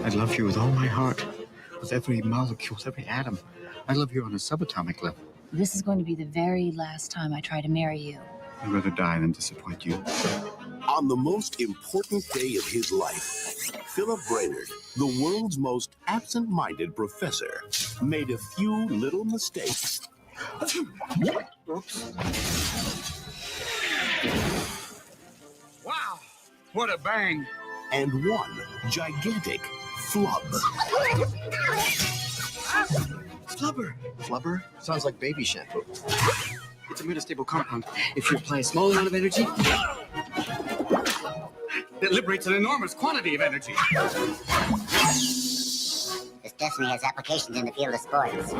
I love you with all my heart, with every molecule, with every atom. I love you on a subatomic level. This is going to be the very last time I try to marry you. I'd rather die than disappoint you. On the most important day of his life, Philip Brainard, the world's most absent-minded professor, made a few little mistakes. Oops. Wow, what a bang. And one gigantic flub. Flubber. Flubber? Sounds like baby shampoo. It's a metastable compound. If you apply a small amount of energy, it liberates an enormous quantity of energy. This definitely has applications in the field of sports.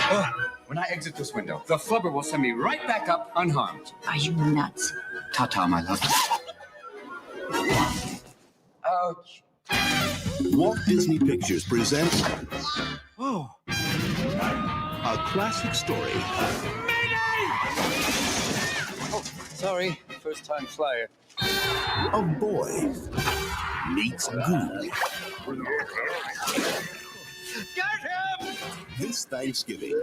Oh, when I exit this window, the flubber will send me right back up unharmed. Are you nuts? Ta-ta, my love. Ouch. Walt Disney Pictures presents Oh. a classic story. Oh, sorry. First-time flyer. A boy meets goo. Get him! This Thanksgiving,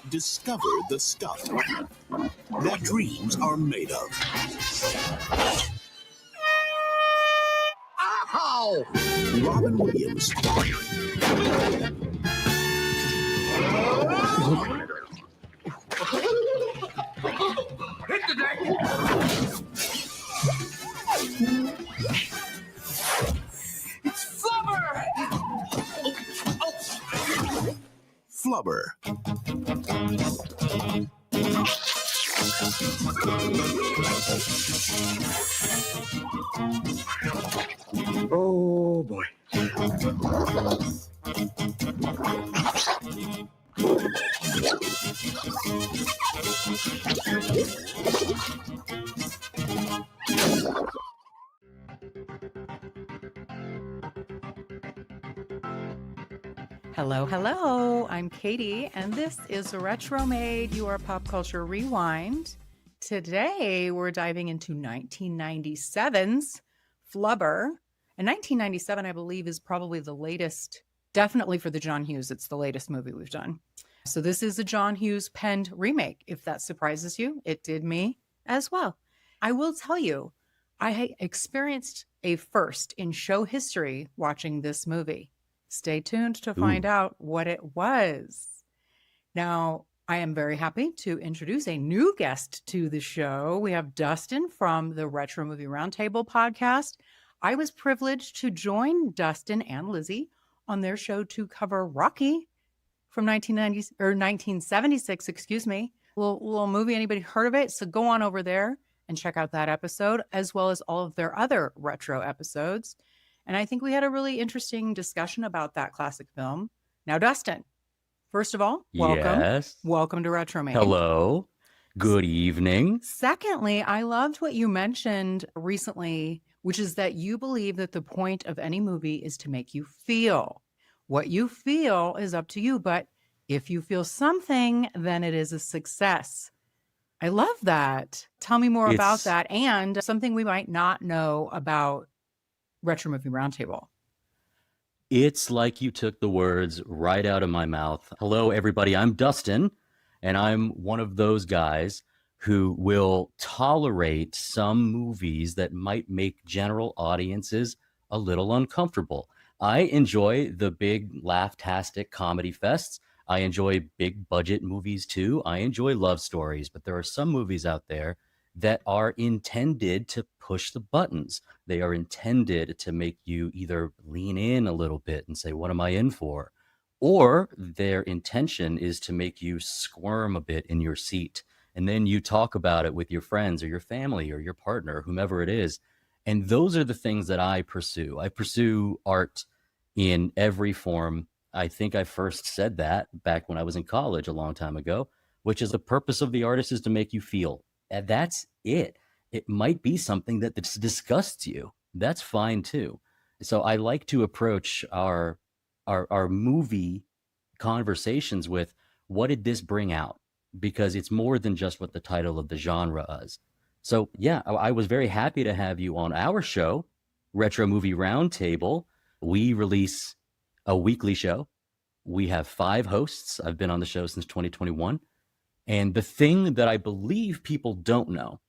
discover the stuff that dreams are made of. Ow! Robin Williams. Hit the deck! It's Flubber! Flubber. Oh, boy. Hello, hello. I'm Katie, and this is Retromade, your pop culture rewind. Today, we're diving into 1997's Flubber. And 1997, I believe, is probably the latest, definitely for the John Hughes. It's the latest movie we've done. So this is a John Hughes penned remake. If that surprises you, it did me as well. I will tell you, I experienced a first in show history watching this movie. Stay tuned to find out what it was. Now, I am very happy to introduce a new guest to the show. We have Dustin from the Retro Movie Roundtable podcast. I was privileged to join Dustin and Lizzie on their show to cover Rocky from 1976, excuse me. Little movie. Anybody heard of it? So go on over there and check out that episode, as well as all of their other retro episodes. And I think we had a really interesting discussion about that classic film. Now, Dustin, first of all, welcome. Yes. Welcome to Retromade. Hello. Good evening. Secondly, I loved what you mentioned recently, which is that you believe that the point of any movie is to make you feel. What you feel is up to you, but if you feel something, then it is a success. I love that. Tell me more about that and something we might not know about Retro Movie Roundtable. It's like you took the words right out of my mouth. Hello, everybody. I'm Dustin, and I'm one of those guys who will tolerate some movies that might make general audiences a little uncomfortable. I enjoy the big laugh-tastic comedy fests. I enjoy big budget movies too. I enjoy love stories, but there are some movies out there that are intended to push the buttons. They are intended to make you either lean in a little bit and say, what am I in for? Or their intention is to make you squirm a bit in your seat. And then you talk about it with your friends or your family or your partner, whomever it is. And those are the things that I pursue. I pursue art in every form. I think I first said that back when I was in college a long time ago, which is the purpose of the artist is to make you feel. And that's it. It might be something that disgusts you. That's fine too. So I like to approach our movie conversations with, what did this bring out? Because it's more than just what the title of the genre is. So yeah, I was very happy to have you on our show, Retro Movie Roundtable. We release a weekly show. We have 5 hosts. I've been on the show since 2021. And the thing that I believe people don't know,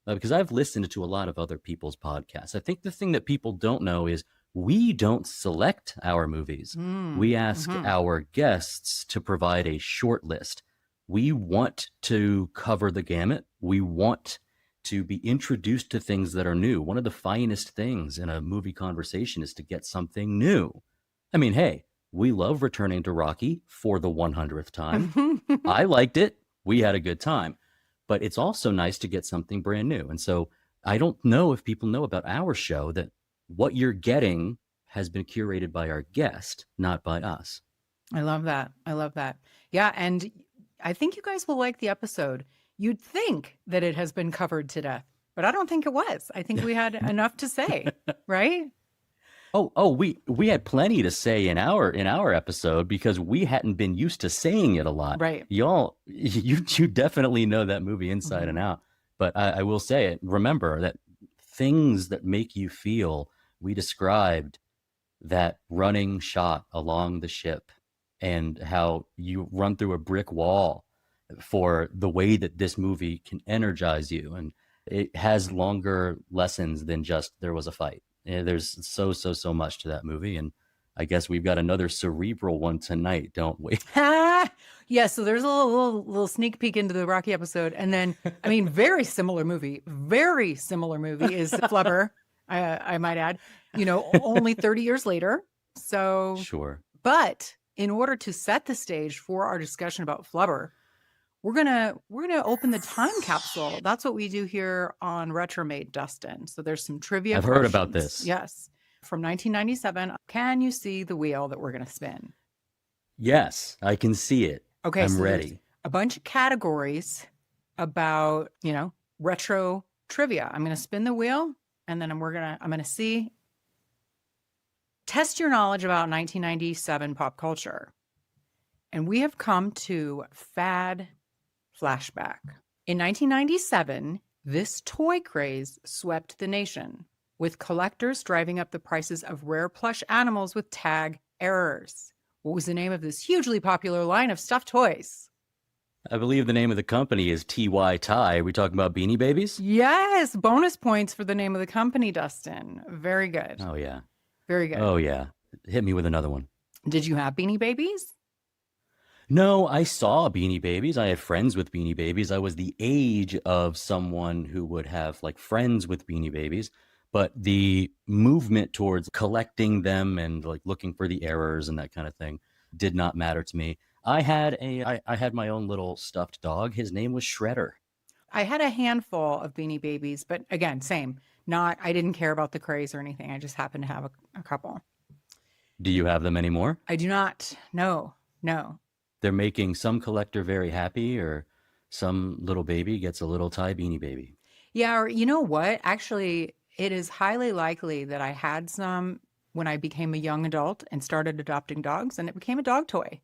because I've listened to a lot of other people's podcasts, I think the thing that people don't know is we don't select our movies. We ask our guests to provide a short list. We want to cover the gamut. We want to be introduced to things that are new. One of the finest things in a movie conversation is to get something new. I mean, hey, we love returning to Rocky for the 100th time. I liked it. We had a good time. But it's also nice to get something brand new. And so I don't know if people know about our show that what you're getting has been curated by our guest, not by us. I love that. I love that. Yeah. And I think you guys will like the episode. You'd think that it has been covered to death, but I don't think it was. I think we had enough to say, right? We had plenty to say in our episode because we hadn't been used to saying it a lot. Right. Y'all, you definitely know that movie inside and out. But I will say it. Remember that things that make you feel, we described that running shot along the ship and how you run through a brick wall for the way that this movie can energize you. And it has longer lessons than just there was a fight. There's so much to that movie. And I guess we've got another cerebral one tonight, don't we? Yeah, so there's a little sneak peek into the Rocky episode. And then, I mean, very similar movie is Flubber, I might add, only 30 years later. So, sure. But in order to set the stage for our discussion about Flubber, we're gonna open the time capsule. That's what we do here on Retromade, Dustin. So there's some trivia. I've heard about this. Yes. From 1997. Can you see the wheel that we're going to spin? Yes, I can see it. Okay. I'm so ready. A bunch of categories about, retro trivia. I'm going to spin the wheel and then I'm going to see, test your knowledge about 1997 pop culture. And we have come to Fad Flashback. In 1997, this toy craze swept the nation, with collectors driving up the prices of rare plush animals with tag errors. What was the name of this hugely popular line of stuffed toys? I believe the name of the company is TY Tie. Are we talking about Beanie Babies? Yes, bonus points for the name of the company, Dustin. Very good. Oh, yeah. Very good. Oh, yeah. Hit me with another one. Did you have Beanie Babies? No, I saw Beanie Babies. I had friends with Beanie Babies. I was the age of someone who would have friends with Beanie Babies, but the movement towards collecting them and looking for the errors and that kind of thing did not matter to me. I had my own little stuffed dog. His name was Shredder. I had a handful of Beanie Babies, but again, same. I didn't care about the craze or anything. I just happened to have a couple. Do you have them anymore? I do not. No. They're making some collector very happy, or some little baby gets a little Thai Beanie Baby. Yeah, or you know what? Actually, it is highly likely that I had some when I became a young adult and started adopting dogs, and it became a dog toy.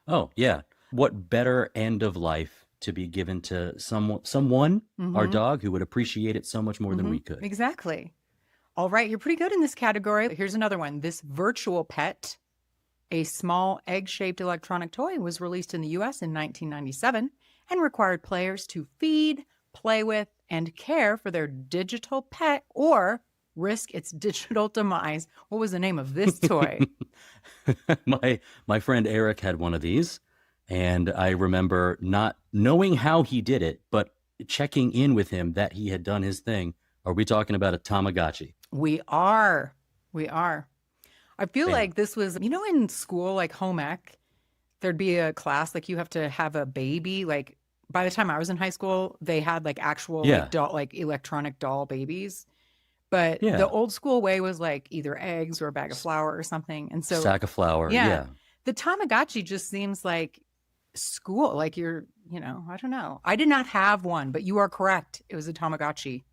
Oh, yeah. What better end of life to be given to someone, our dog, who would appreciate it so much more than we could. Exactly. All right, you're pretty good in this category. Here's another one. This virtual pet, a small egg-shaped electronic toy, was released in the U.S. in 1997 and required players to feed, play with, and care for their digital pet or risk its digital demise. What was the name of this toy? My friend Eric had one of these, and I remember not knowing how he did it, but checking in with him that he had done his thing. Are we talking about a Tamagotchi? We are. I feel like this was, in school, like home ec, there'd be a class, you have to have a baby. By the time I was in high school, they had actual electronic doll babies. But the old school way was either eggs or a bag of flour or something. And so sack of flour. Yeah. The Tamagotchi just seems like school, you're, I don't know. I did not have one, but you are correct. It was a Tamagotchi.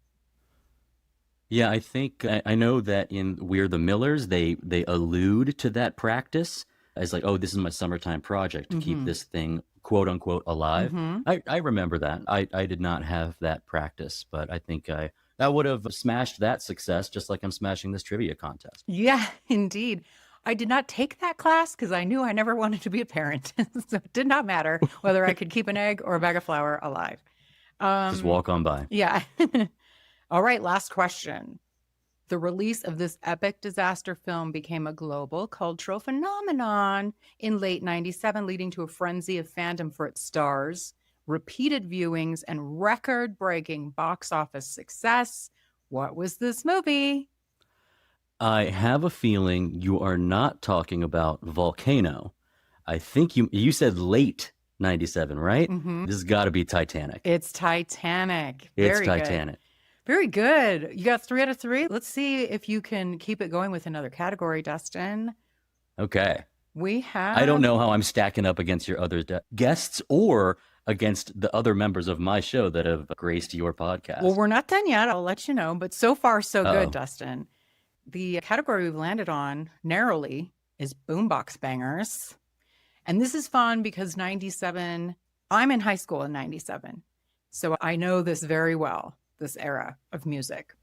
Yeah, I think I know that in We're the Millers, they allude to that practice as oh, this is my summertime project to keep this thing quote unquote alive. Mhm. I remember that. I did not have that practice, but I think that would have smashed that success just like I'm smashing this trivia contest. Yeah, indeed. I did not take that class because I knew I never wanted to be a parent. So it did not matter whether I could keep an egg or a bag of flour alive. Just walk on by. Yeah. All right, last question. The release of this epic disaster film became a global cultural phenomenon in late 97, leading to a frenzy of fandom for its stars, repeated viewings, and record-breaking box office success. What was this movie? I have a feeling you are not talking about Volcano. I think you said late 97, right? Mhm. This has got to be Titanic. It's Titanic. It's Very good. Titanic. Very good. You got 3 out of 3. Let's see if you can keep it going with another category, Dustin. Okay. We have... I don't know how I'm stacking up against your other guests or against the other members of my show that have graced your podcast. Well, we're not done yet. I'll let you know. But so far, so Uh-oh. good, Dustin. The category we've landed on narrowly is boombox bangers. And this is fun because 97, I'm in high school in 97. So I know this very well, this era of music.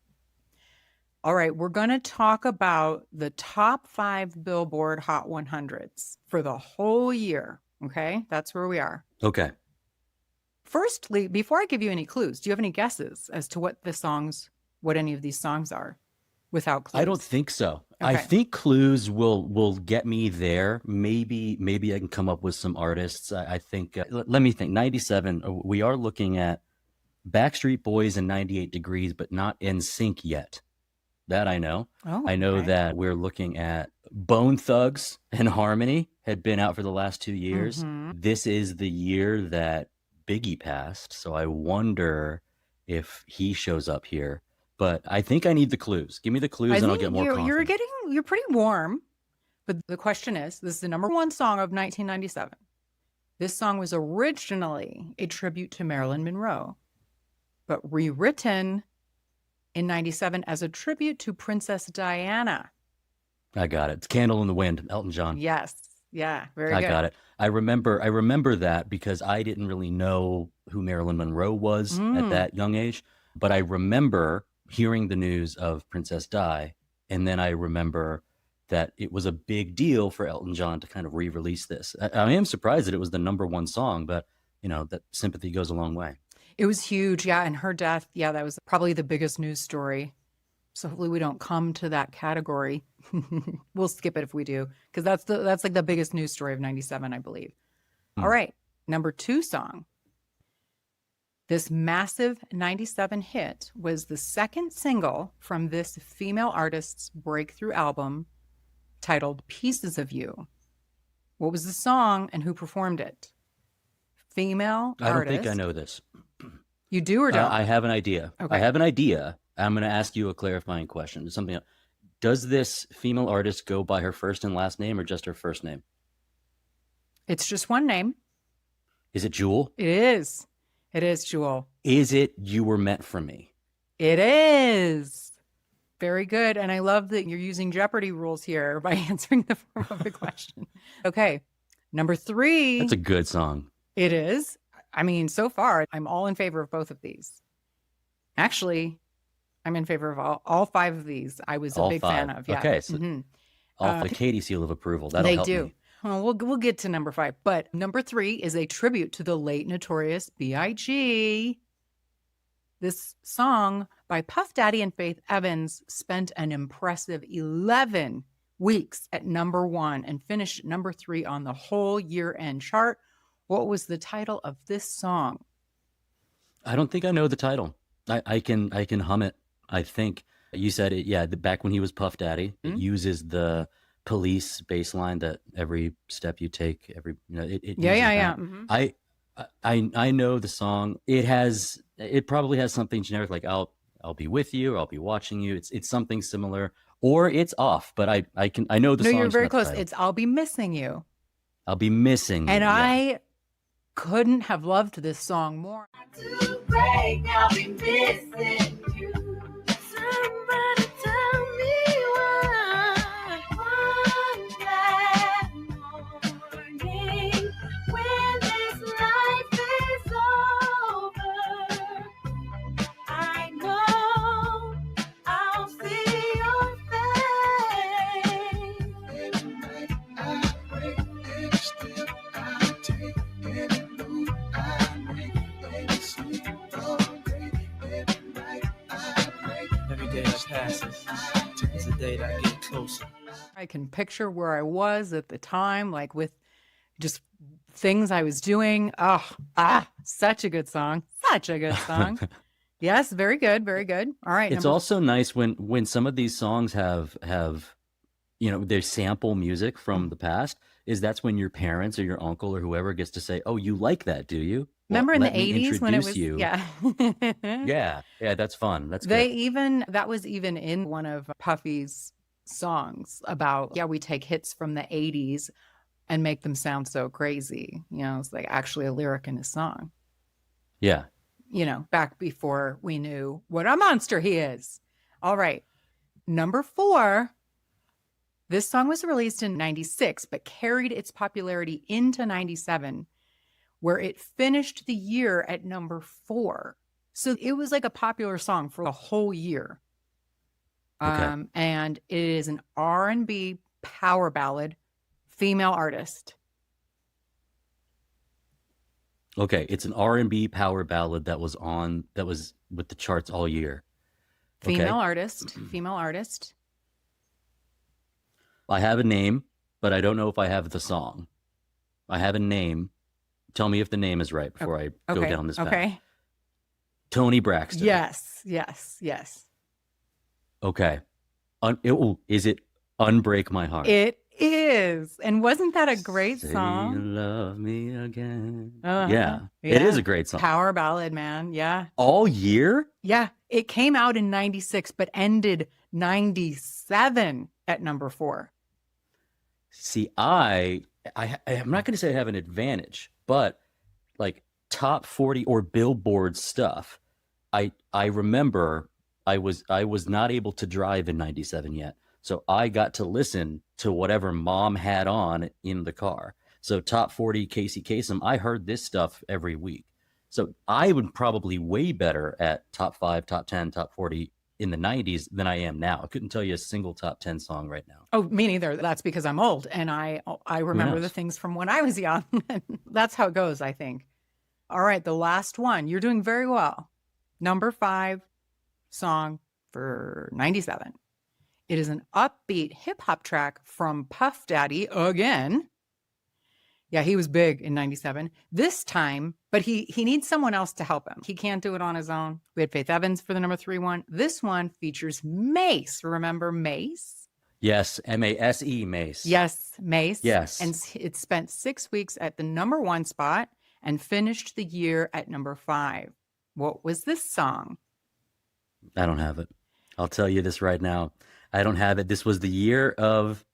All right, we're going to talk about the top 5 Billboard Hot 100s for the whole year. Okay, that's where we are. Okay. Firstly, before I give you any clues, do you have any guesses as to what any of these songs are without clues? I don't think so. I Okay. think clues will get me there. Maybe I can come up with some artists. I think, let me think, 97, we are looking at Backstreet Boys and 98 Degrees, but not NSYNC yet. That I know. Oh, I know okay. that we're looking at Bone Thugs and Harmony had been out for the last 2 years. Mhm. This is the year that Biggie passed. So I wonder if he shows up here. But I think I need the clues. Give me the clues and I'll get more confident. You're pretty warm. But the question is, this is the number 1 song of 1997. This song was originally a tribute to Marilyn Monroe, but rewritten in 97 as a tribute to Princess Diana. I got it. It's Candle in the Wind, Elton John. Yes. Yeah, very I good. got it. I remember that because I didn't really know who Marilyn Monroe was at that young age, but I remember hearing the news of Princess Di, and then I remember that it was a big deal for Elton John to kind of re-release this. I am surprised that it was the number 1 song, but that sympathy goes a long way. It was huge. Yeah. And her death. Yeah. That was probably the biggest news story. So hopefully we don't come to that category. We'll skip it if we do, because that's like the biggest news story of 97, I believe. All right. Number 2 song. This massive 97 hit was the second single from this female artist's breakthrough album titled Pieces of You. What was the song and who performed it? Female I don't artist. think I know this. You do or don't? I have an idea. Okay. I have an idea. I'm going to ask you a clarifying question. Something else. Does this female artist go by her first and last name or just her first name? It's just one name. Is it Jewel? It is. It is, Jewel. Is it You Were Meant for Me? It is. Very good. And I love that you're using Jeopardy rules here by answering the form of the question. Okay. Number 3. That's a good song. It is. I mean, so far, I'm all in favor of both of these. Actually, I'm in favor of all 5 of these. I was a All big 5. fan of. Yeah. Okay. So Mhm. off the Katie seal of approval. That'll They help do. me. Well, we'll get to number 5. But number 3 is a tribute to the late notorious B.I.G. This song by Puff Daddy and Faith Evans spent an impressive 11 weeks at number 1 and finished at number 3 on the whole year-end chart. What was the title of this song? I don't think I know the title. I can hum it. I think you said it. Yeah, back when he was Puff Daddy, it uses the Police bass line that every step you take, it Yeah. uses that. Mhm. I know the song. It probably has something generic like I'll be with you or I'll be watching you. It's something similar or it's off, but I know the No, song. you're very close. It's I'll Be Missing You. I'll be missing you. And Yeah. I couldn't have loved this song more. To break, I'll be missing you. Somebody tell me why. One that morning when this day that passes is the day that I get closer. I can picture where I was at the time, like with just things I was doing. Such a good song. Such a good song. Yes, very good, very good. All right. It's also nice when some of these songs have they sample music from the past. That's when your parents or your uncle or whoever gets to say, "Oh, you like that, do you?" Remember in the 80s when it was yeah, that's fun. That's good. That was even in one of Puffy's songs about we take hits from the 80s and make them sound so crazy. It's like actually a lyric in his song. Yeah. Back before we knew what a monster he is. All right. Number 4. This song was released in 96, but carried its popularity into 97, where it finished the year at number 4. So it was like a popular song for the whole year. Okay. And it is an R&B power ballad, female artist. Okay, it's an R&B power ballad that was with the charts all year. Female artist. I have a name, but I don't know if I have the song. I have a name. Tell me if the name is right before I go down this path. Okay. Tony Braxton. Yes. Okay. Is it Unbreak My Heart? It is. And wasn't that a great song? You love me again. Uh-huh. Yeah. It is a great song. Power ballad, man. Yeah. All year? Yeah. It came out in 96, but ended 97 at number 4. See, I'm not going to say I have an advantage, but like top 40 or Billboard stuff, I remember I was not able to drive in 97 yet. So I got to listen to whatever mom had on in the car. So top 40 Casey Kasem, I heard this stuff every week. So I would probably way better at top 5, top 10, top 40 in the 90s than I am now. I couldn't tell you a single top 10 song right now. Oh, me neither. That's because I'm old and I remember the things from when I was young. That's how it goes, I think. All right, the last one. You're doing very well. Number 5 song for 97. It is an upbeat hip-hop track from Puff Daddy again. Yeah, he was big in 97. This time, but he needs someone else to help him. He can't do it on his own. We had Faith Evans for the number 3 one. This one features Mace. Remember Mace? Yes, M-A-S-E, Mace. Yes, Mace. Yes. And it spent 6 weeks at the number 1 spot and finished the year at number 5. What was this song? I don't have it. I'll tell you this right now. I don't have it. This was the year of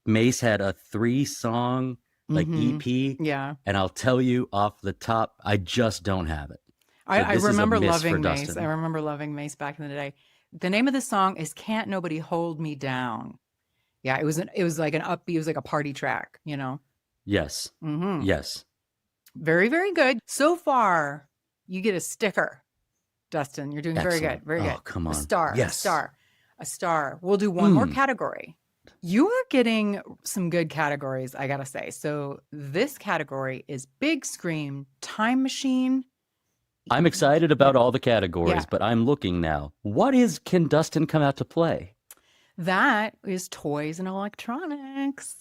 Mace had a 3-song EP. Yeah. And I'll tell you off the top, I just don't have it. So I remember loving Mace. Dustin. I remember loving Mace back in the day. The name of the song is Can't Nobody Hold Me Down. Yeah, it was like an upbeat, it was like a party track, Yes. Mm-hmm. Yes. Very, very good. So far, you get a sticker, Dustin. You're doing very good. Very good. Oh, come on. A star. Yes. A star. We'll do one more category. You are getting some good categories, I gotta say. So this category is big screen, time machine. I'm excited about all the categories, but I'm looking now. Can Dustin come out to play? That is toys and electronics.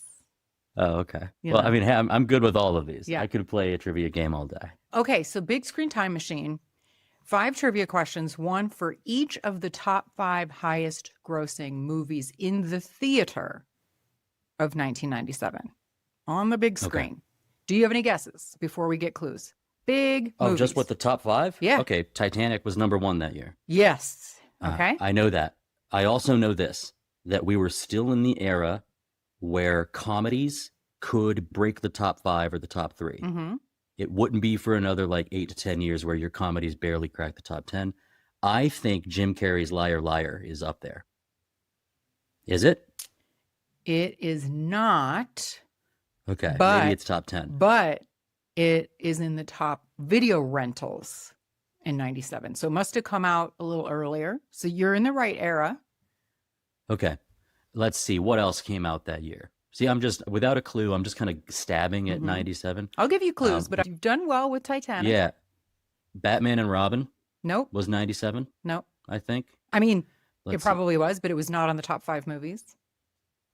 Oh, okay. I mean, hey, I'm good with all of these. Yeah. I could play a trivia game all day. Okay, so big screen time machine. 5 trivia questions, 1 for each of the top 5 highest grossing movies in the theater of 1997 on the big screen. Okay. Do you have any guesses before we get clues? Big movies. Just what the top 5? Yeah. Okay, Titanic was number 1 that year. Yes. Okay. I know that. I also know this, that we were still in the era where comedies could break the top 5 or the top 3. Mm-hmm. It wouldn't be for another 8 to 10 years where your comedies barely crack the top 10. I think Jim Carrey's Liar Liar is up there. Is it? It is not. Okay, maybe it's top 10. But it is in the top video rentals in 97. So it must have come out a little earlier. So you're in the right era. Okay, let's see. What else came out that year? See, I'm just, without a clue, I'm just kind of stabbing at 97. I'll give you clues, but you've done well with Titanic. Yeah. Batman and Robin Nope. was 97. Nope. I think. I mean, It probably was, but it was not on the top 5 movies.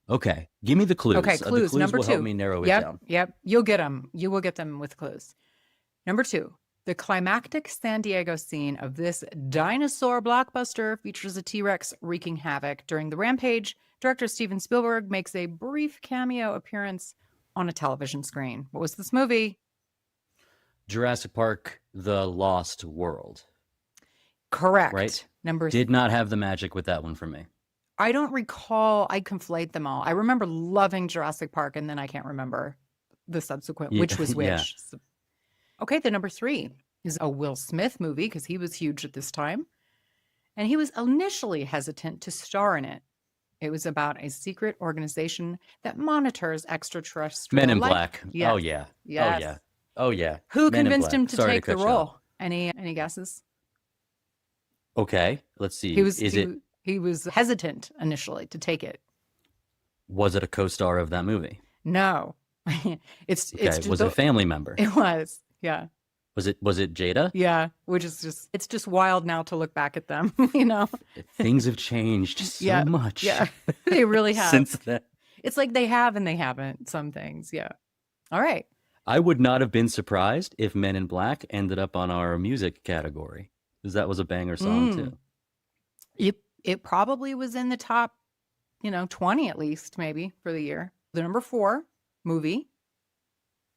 Okay. Give me the clues. Okay, The clues. Number will 2. help me narrow it down. Yep. You'll get them. You will get them with clues. Number 2. The climactic San Diego scene of this dinosaur blockbuster features a T-Rex wreaking havoc. During the rampage, director Steven Spielberg makes a brief cameo appearance on a television screen. What was this movie? Jurassic Park, The Lost World. Correct. Right? Number Did not have the magic with that one for me. I don't recall. I conflate them all. I remember loving Jurassic Park, and then I can't remember the subsequent, which was which. Yeah. Okay, the number 3 is a Will Smith movie because he was huge at this time. And he was initially hesitant to star in it. It was about a secret organization that monitors extraterrestrial Men in life. Black. Yes. Oh, yeah. Yes. Oh, yeah. Oh, yeah. Who Men in convinced Black. him to Sorry take the cut you off. role? Any guesses? Okay. Let's see. He was hesitant initially to take it. Was it a co-star of that movie? No. It's Was it a family member? It was. Yeah. Was it Jada? Yeah, which is it's just wild now to look back at them, Things have changed so much. Yeah, they really have. Since then. It's like they have and they haven't, some things. Yeah. All right. I would not have been surprised if Men in Black ended up on our music category, because that was a banger song too. It probably was in the top, 20 at least, maybe, for the year. The number 4 movie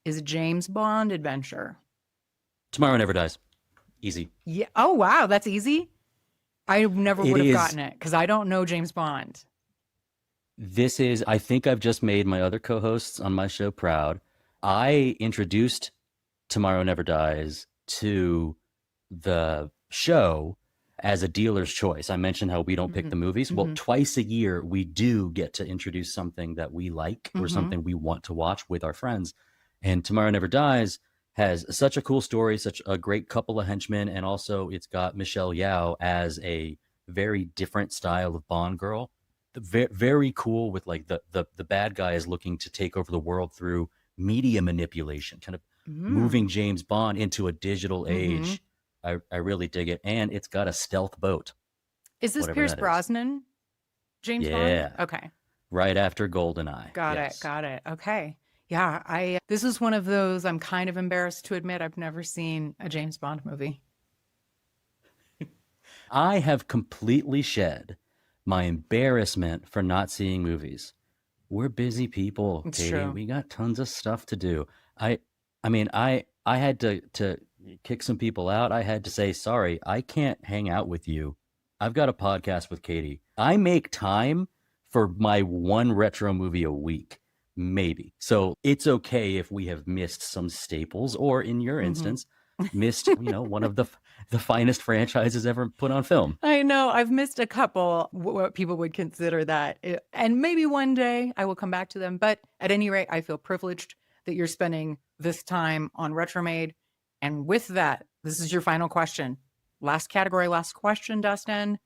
is a James Bond adventure. Tomorrow Never Dies. Easy. Yeah. Oh, wow. That's easy. I never would have gotten it because I don't know James Bond. I think I've just made my other co-hosts on my show proud. I introduced Tomorrow Never Dies to the show as a dealer's choice. I mentioned how we don't pick the movies. Well, twice a year, we do get to introduce something that we like or something we want to watch with our friends. And Tomorrow Never Dies has such a cool story, such a great couple of henchmen, and also it's got Michelle Yeoh as a very different style of Bond girl. Very cool with like the bad guy is looking to take over the world through media manipulation, kind of moving James Bond into a digital age. I really dig it. And it's got a stealth boat. Is this Pierce Brosnan? James Bond? Yeah. Okay. Right after GoldenEye. Got it. Okay. Yeah, this is one of those I'm kind of embarrassed to admit I've never seen a James Bond movie. I have completely shed my embarrassment for not seeing movies. We're busy people, It's Katie. true. We got tons of stuff to do. I had to kick some people out. I had to say, sorry, I can't hang out with you. I've got a podcast with Katie. I make time for my one retro movie a week. Maybe. So it's okay if we have missed some staples, or in your instance, missed, one of the finest franchises ever put on film. I know. I've missed a couple, what people would consider that. And maybe one day I will come back to them. But at any rate, I feel privileged that you're spending this time on Retromade. And with that, this is your final question. Last category, last question, Dustin.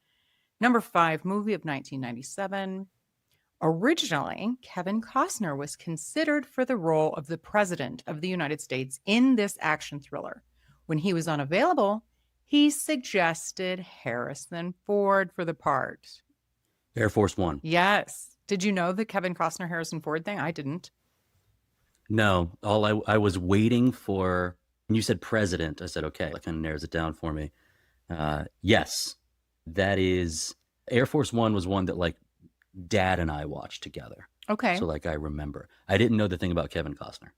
Number 5, movie of 1997. Originally, Kevin Costner was considered for the role of the President of the United States in this action thriller. When he was unavailable, he suggested Harrison Ford for the part. Air Force One. Yes. Did you know the Kevin Costner Harrison Ford thing? I didn't. No, I was waiting for, when you said president, I said, okay, that kind of narrows it down for me. Yes, that is, Air Force One was one that like Dad and I watched together. Okay. So like I remember. I didn't know the thing about Kevin Costner.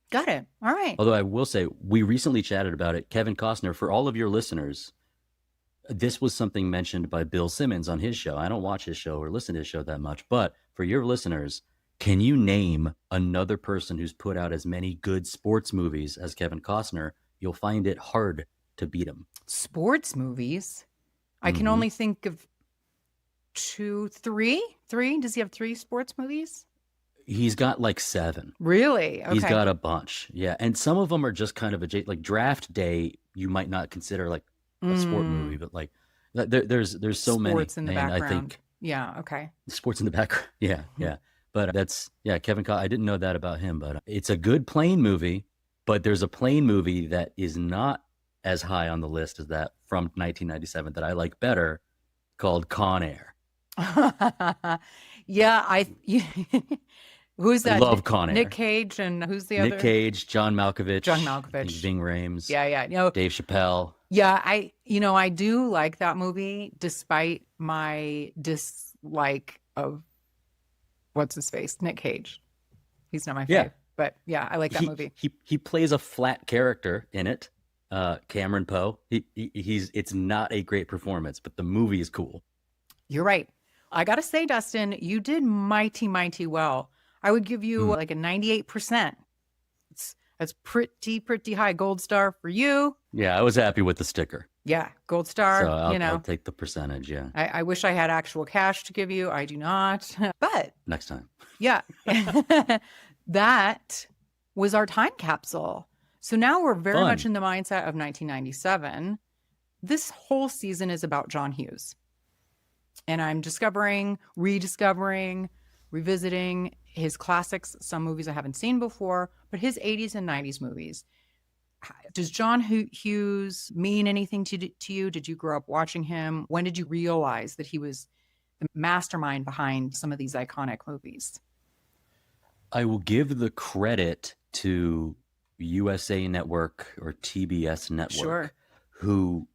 Got it. All right. Although I will say, we recently chatted about it. Kevin Costner, for all of your listeners, this was something mentioned by Bill Simmons on his show. I don't watch his show or listen to his show that much, but for your listeners, can you name another person who's put out as many good sports movies as Kevin Costner? You'll find it hard to beat him. Sports movies? I can only think of 2, 3. Does he have 3 sports movies? He's got like 7. Really? Okay. He's got a bunch. Yeah. And some of them are just kind of like Draft Day, you might not consider like a sport movie, but like there's so many. Sports in the background. I think yeah. Okay. sports in the background. Yeah. Yeah. But Kevin Costner, I didn't know that about him, but it's a good plane movie, but there's a plane movie that is not as high on the list as that from 1997 that I like better, called Con Air. Yeah, who's I that? love Con Air. Nick Cage and who's the other? Nick Cage, John Malkovich, John and Malkovich. Ving Rhames, Yeah. Dave Chappelle. Yeah, I do like that movie despite my dislike of what's his face, Nick Cage. He's not my Yeah. fave, but yeah, I like that movie. He plays a flat character in it. Cameron Poe. It's not a great performance, but the movie is cool. You're right. I gotta say, Dustin, you did mighty well. I would give you like a 98%. That's pretty high. Gold star for you. Yeah, I was happy with the sticker. Yeah, gold star. So I'll take the percentage. Yeah. I wish I had actual cash to give you. I do not. But Next time. yeah, that was our time capsule. So now we're very much in the mindset of 1997. This whole season is about John Hughes. And I'm discovering, rediscovering, revisiting his classics, some movies I haven't seen before, but his 80s and 90s movies. Does John Hughes mean anything to you? Did you grow up watching him? When did you realize that he was the mastermind behind some of these iconic movies? I will give the credit to USA Network or TBS Network, who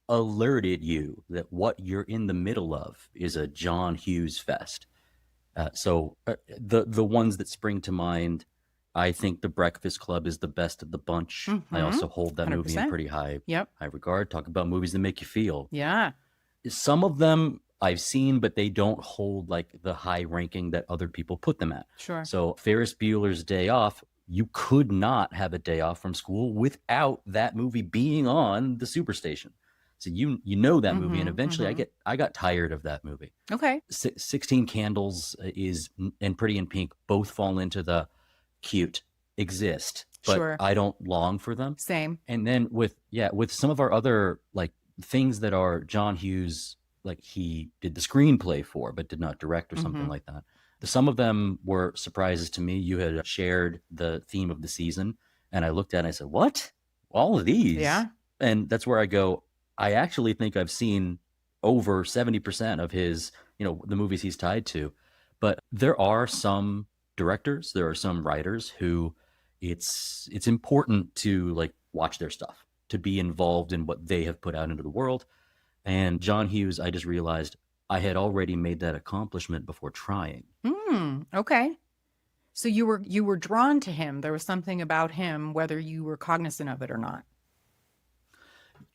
alerted you that what you're in the middle of is a John Hughes fest. So the ones that spring to mind, I think The Breakfast Club is the best of the bunch. I also hold that movie in pretty high regard. Talk about movies that make you feel. Yeah. Some of them I've seen, but they don't hold like the high ranking that other people put them at. Sure. So Ferris Bueller's Day Off, you could not have a day off from school without that movie being on the Superstation. So you know that movie, and eventually I got tired of that movie. Okay. 16 Candles and Pretty in Pink both fall into the cute, exist, but I don't long for them. Same. And then with some of our other like things that are John Hughes, like he did the screenplay for but did not direct or something like that. Some of them were surprises to me. You had shared the theme of the season, and I looked at it and I said, what? All of these? Yeah. And that's where I go, I actually think I've seen over 70% of his, the movies he's tied to. But there are some directors, there are some writers who it's important to like watch their stuff, to be involved in what they have put out into the world. And John Hughes, I just realized I had already made that accomplishment before trying. Okay. So you were drawn to him. There was something about him, whether you were cognizant of it or not.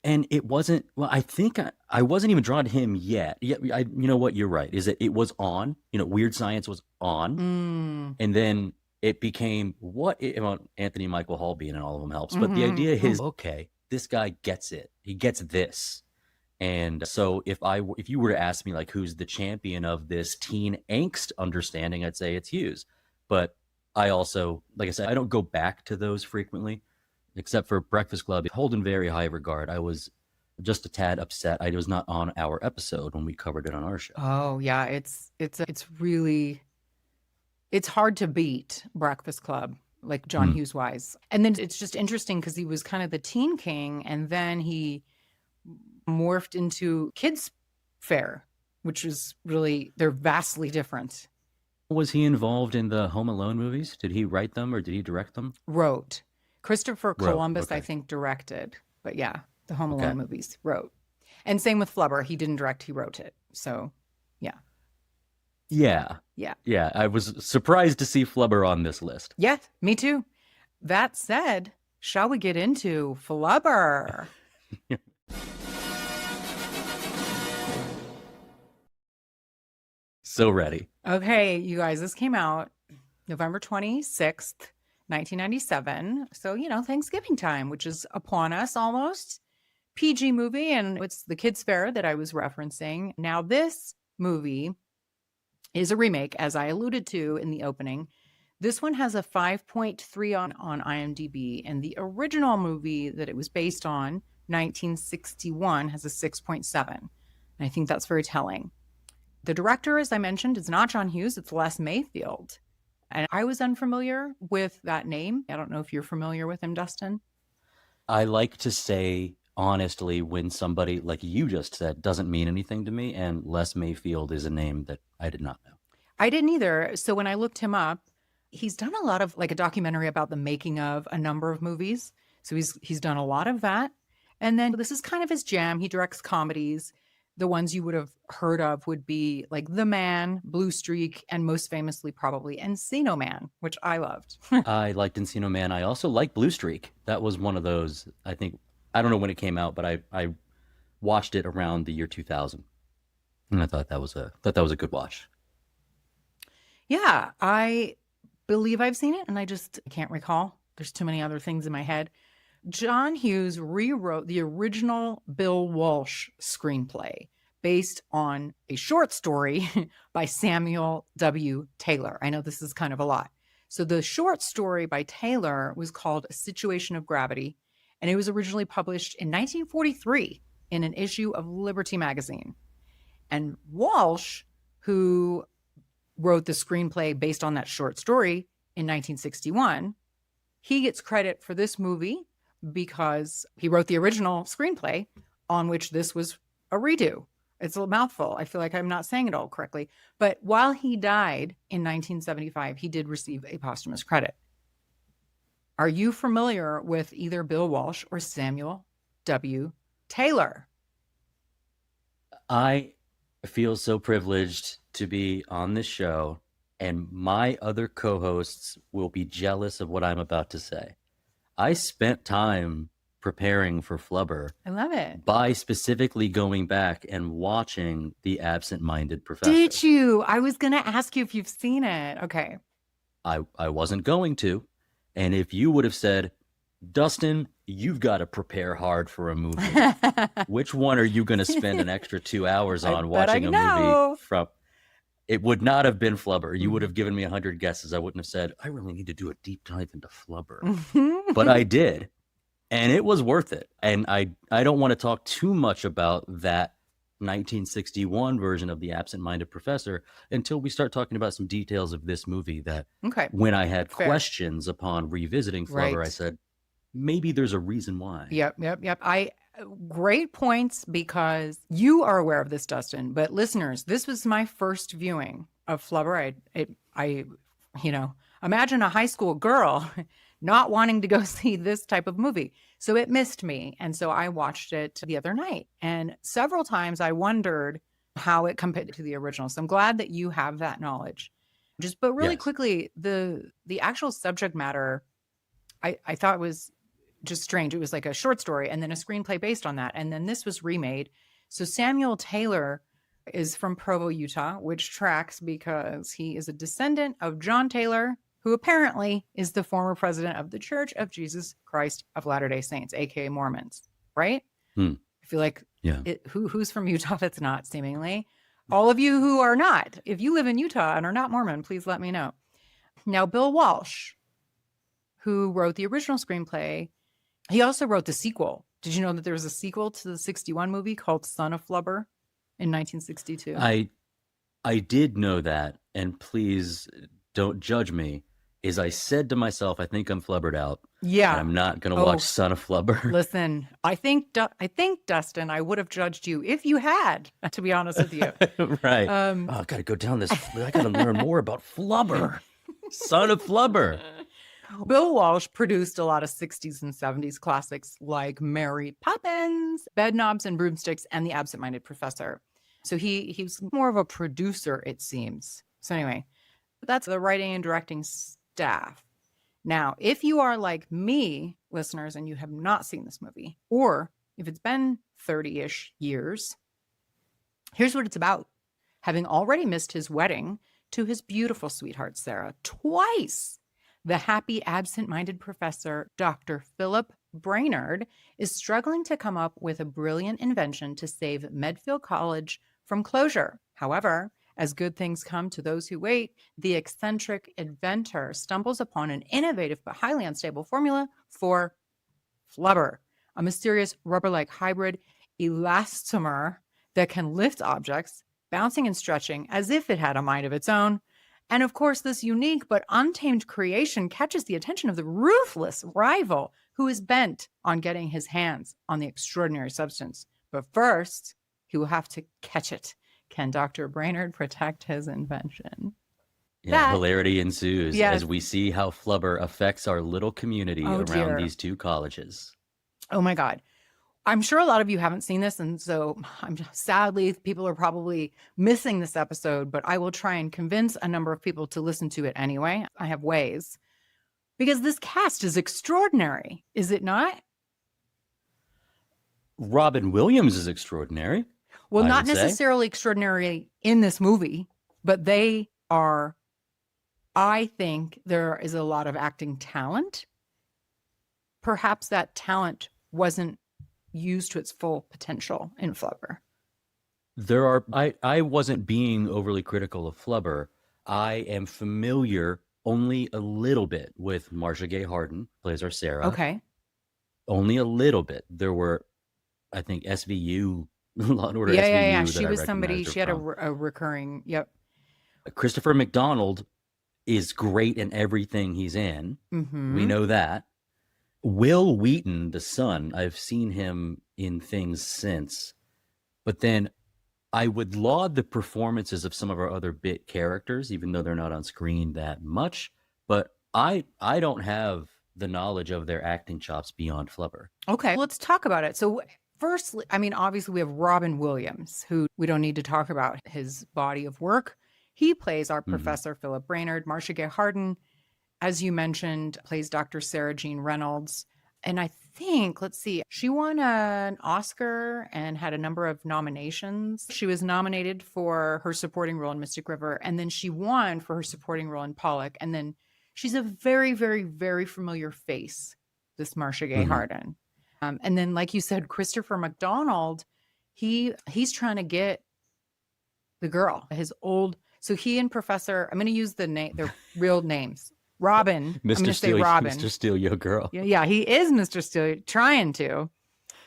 And it wasn't, well, I think I wasn't even drawn to him yet. Yeah, you know what? You're right. Is that it was on, Weird Science was on. And then it became Anthony Michael Hall being in all of them helps. But the idea is, okay, this guy gets it. He gets this. And so if you were to ask me like, who's the champion of this teen angst understanding, I'd say it's Hughes. But I also, like I said, I don't go back to those frequently. Except for Breakfast Club, hold in very high regard. I was just a tad upset I was not on our episode when we covered it on our show. Oh yeah, it's hard to beat Breakfast Club, like John Hughes wise. And then it's just interesting because he was kind of the teen king, and then he morphed into kids fare, which is really, they're vastly different. Was he involved in the Home Alone movies? Did he write them or did he direct them? Wrote. Christopher Columbus, okay. I think, directed. But yeah, the Home Alone movies, wrote. And same with Flubber. He didn't direct, he wrote it. So, yeah. Yeah. I was surprised to see Flubber on this list. Yeah, me too. That said, shall we get into Flubber? So ready. Okay, you guys, this came out November 26th. 1997. So, Thanksgiving time, which is upon us almost. PG movie, and it's the kids' fair that I was referencing. Now, this movie is a remake, as I alluded to in the opening. This one has a 5.3 on IMDb, and the original movie that it was based on, 1961, has a 6.7. And I think that's very telling. The director, as I mentioned, is not John Hughes, it's Les Mayfield. And I was unfamiliar with that name. I don't know if you're familiar with him, Dustin. I like to say honestly, when somebody like you just said doesn't mean anything to me, and Les Mayfield is a name that I did not know. I didn't either. So when I looked him up, he's done a lot of like a documentary about the making of a number of movies. So he's done a lot of that. And then this is kind of his jam. He directs comedies. The ones you would have heard of would be like The Man, Blue Streak, and most famously probably Encino Man, which I loved. I liked Encino Man. I also liked Blue Streak. That was one of those, I think, I don't know when it came out, but I watched it around the year 2000. And I thought that was a good watch. Yeah, I believe I've seen it and I just can't recall. There's too many other things in my head. John Hughes rewrote the original Bill Walsh screenplay based on a short story by Samuel W. Taylor. I know this is kind of a lot. So the short story by Taylor was called A Situation of Gravity, and it was originally published in 1943 in an issue of Liberty magazine. And Walsh, who wrote the screenplay based on that short story in 1961, he gets credit for this movie because he wrote the original screenplay on which this was a redo. It's a mouthful. I feel like I'm not saying it all correctly. But while he died in 1975, he did receive a posthumous credit. Are you familiar with either Bill Walsh or Samuel W. Taylor? I feel so privileged to be on this show, and my other co-hosts will be jealous of what I'm about to say. I spent time preparing for Flubber. I love it. By specifically going back and watching The Absent-Minded Professor. Did you? I was going to ask you if you've seen it. Okay. I wasn't going to. And if you would have said, Dustin, you've got to prepare hard for a movie. Which one are you going to spend an extra 2 hours on watching a movie from? It would not have been Flubber. You would have given me 100 guesses. I wouldn't have said, I really need to do a deep dive into Flubber. But I did. And it was worth it. And I don't want to talk too much about that 1961 version of The Absent-Minded Professor until we start talking about some details of this movie that when I had questions upon revisiting Flubber, I said, maybe there's a reason why. Yep. Great points, because you are aware of this, Dustin, but listeners, this was my first viewing of Flubber. I imagine a high school girl not wanting to go see this type of movie. So it missed me. And so I watched it the other night, and several times I wondered how it compared to the original. So I'm glad that you have that knowledge. But really quickly, the actual subject matter, I thought was just strange. It was like a short story and then a screenplay based on that. And then this was remade. So Samuel Taylor is from Provo, Utah, which tracks because he is a descendant of John Taylor, who apparently is the former president of the Church of Jesus Christ of Latter-day Saints, aka Mormons, right? I feel like who's from Utah that's not, seemingly? All of you who are not, if you live in Utah and are not Mormon, please let me know. Now, Bill Walsh, who wrote the original screenplay, he also wrote the sequel. Did you know that there was a sequel to the 61 movie called Son of Flubber in 1962? I did know that, and please don't judge me. Is I said to myself, I think I'm flubbered out. Yeah. I'm not going to watch Son of Flubber. Listen, I think, Dustin, I would have judged you if you had, to be honest with you. Right. I got to go down this. I got to learn more about Flubber. Son of Flubber. Bill Walsh produced a lot of 60s and 70s classics like Mary Poppins, Bedknobs and Broomsticks, and The Absent-Minded Professor. So he was more of a producer, it seems. So anyway, that's the writing and directing staff. Now, if you are like me, listeners, and you have not seen this movie, or if it's been 30-ish years, here's what it's about. Having already missed his wedding to his beautiful sweetheart, Sarah, twice, the happy absent-minded professor, Dr. Philip Brainard, is struggling to come up with a brilliant invention to save Medfield College from closure. However, as good things come to those who wait, the eccentric inventor stumbles upon an innovative but highly unstable formula for Flubber, a mysterious rubber-like hybrid elastomer that can lift objects, bouncing and stretching as if it had a mind of its own. And of course, this unique but untamed creation catches the attention of the ruthless rival, who is bent on getting his hands on the extraordinary substance. But first, he will have to catch it. Can Dr. Brainard protect his invention? Yeah, hilarity ensues Yes. as we see how Flubber affects our little community Oh, around dear. these two colleges. Oh my God. I'm sure a lot of you haven't seen this. And so sadly, people are probably missing this episode, but I will try and convince a number of people to listen to it anyway. I have ways. Because this cast is extraordinary, is it not? Robin Williams is extraordinary. Well, I not would say. necessarily extraordinary in this movie, but they are, I think there is a lot of acting talent. Perhaps that talent wasn't used to its full potential in Flubber. I wasn't being overly critical of Flubber. I am familiar only a little bit with Marcia Gay Harden, plays our Sarah. Okay. Only a little bit. There were, I think, SVU, Law and Order SVU. Yeah. that She I was somebody, recognized her she had from. a recurring, yep. Christopher McDonald is great in everything he's in. Mm-hmm. We know that. Will Wheaton, the son, I've seen him in things since. But then I would laud the performances of some of our other bit characters, even though they're not on screen that much. But I don't have the knowledge of their acting chops beyond Flubber. Okay, let's talk about it. So first, I mean, obviously we have Robin Williams, who we don't need to talk about his body of work. He plays our Professor Philip Brainard. Marcia Gay Harden, as you mentioned, plays Dr. Sarah Jean Reynolds. And I think, let's see, she won an Oscar and had a number of nominations. She was nominated for her supporting role in Mystic River, and then she won for her supporting role in Pollock. And then she's a very, very, very familiar face, this Marcia Gay Harden. And then, like you said, Christopher McDonald, he's trying to get the girl, his old. So he and Professor, I'm going to use their real names. Robin. I'm going to say Robin. Mr. Steal Your Girl. Yeah, he is Mr. Steal, trying to.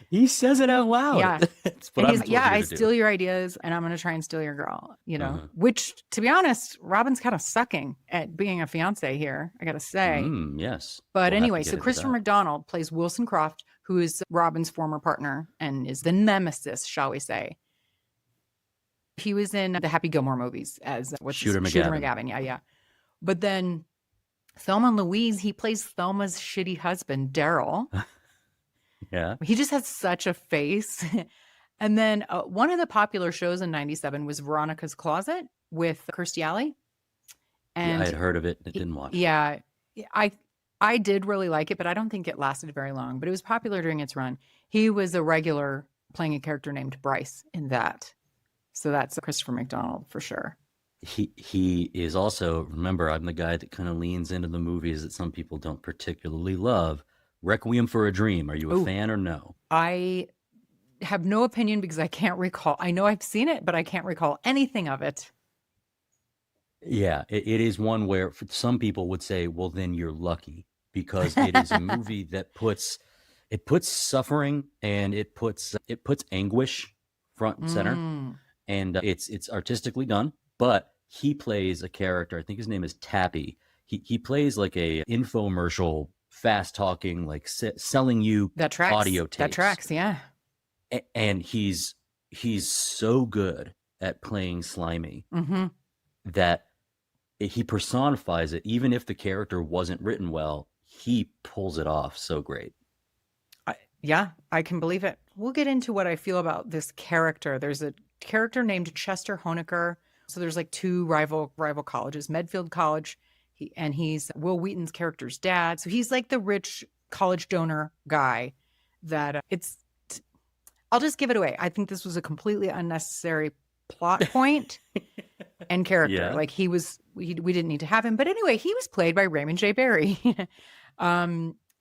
He says it out loud. Yeah. That's what I'm told you I to do. steal your ideas and I'm going to try and steal your girl, you know, which, to be honest, Robin's kind of sucking at being a fiance here, I got to say. Yes. But We'll have anyway, to get so into Christopher that. McDonald plays Wilson Croft, who is Robin's former partner and is the nemesis, shall we say. He was in the Happy Gilmore movies as Shooter McGavin. Yeah. But then Thelma and Louise, he plays Thelma's shitty husband, Daryl. Yeah. He just has such a face. And then one of the popular shows in 97 was Veronica's Closet with Kirstie Alley. And I had heard of it. It didn't watch. Yeah. I did really like it, but I don't think it lasted very long. But it was popular during its run. He was a regular playing a character named Bryce in that. So that's Christopher McDonald for sure. He is also, remember, I'm the guy that kind of leans into the movies that some people don't particularly love. Requiem for a Dream. Are you a fan or no? I have no opinion because I can't recall. I know I've seen it, but I can't recall anything of it. Yeah, it is one where some people would say, well, then you're lucky, because it is a movie that puts suffering and it puts anguish front and center. And it's artistically done, but he plays a character. I think his name is Tappy. He plays like a infomercial, fast talking, like selling you audio tapes. That tracks, yeah. And he's so good at playing slimy that he personifies it. Even if the character wasn't written well, he pulls it off so great. Yeah, I can believe it. We'll get into what I feel about this character. There's a character named Chester Honecker. So there's like two rival colleges, Medfield College, he's Will Wheaton's character's dad. So he's like the rich college donor guy that I'll just give it away. I think this was a completely unnecessary plot point and character. Yeah. Like we didn't need to have him. But anyway, he was played by Raymond J. Barry.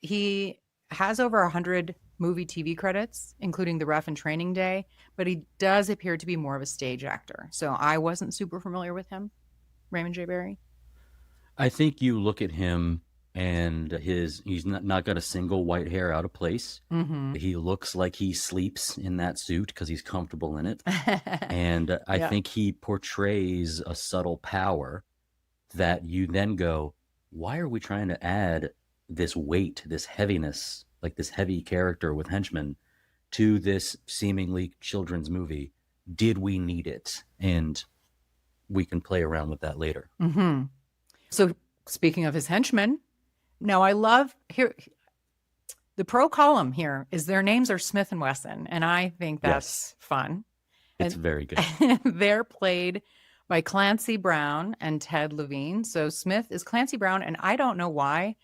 He has over 100 movie TV credits, including The Ref and Training Day, but he does appear to be more of a stage actor. So I wasn't super familiar with him, Raymond J. Barry. I think you look at him and he's not got a single white hair out of place. He looks like he sleeps in that suit because he's comfortable in it. And I think he portrays a subtle power that you then go, why are we trying to add this weight, this heaviness like this heavy character with henchmen to this seemingly children's movie. Did we need it? And we can play around with that later. Mm-hmm. So speaking of his henchmen, now I love here. The pro column here is their names are Smith and Wesson, and I think that's fun. It's very good. They're played by Clancy Brown and Ted Levine. So Smith is Clancy Brown, and I don't know why.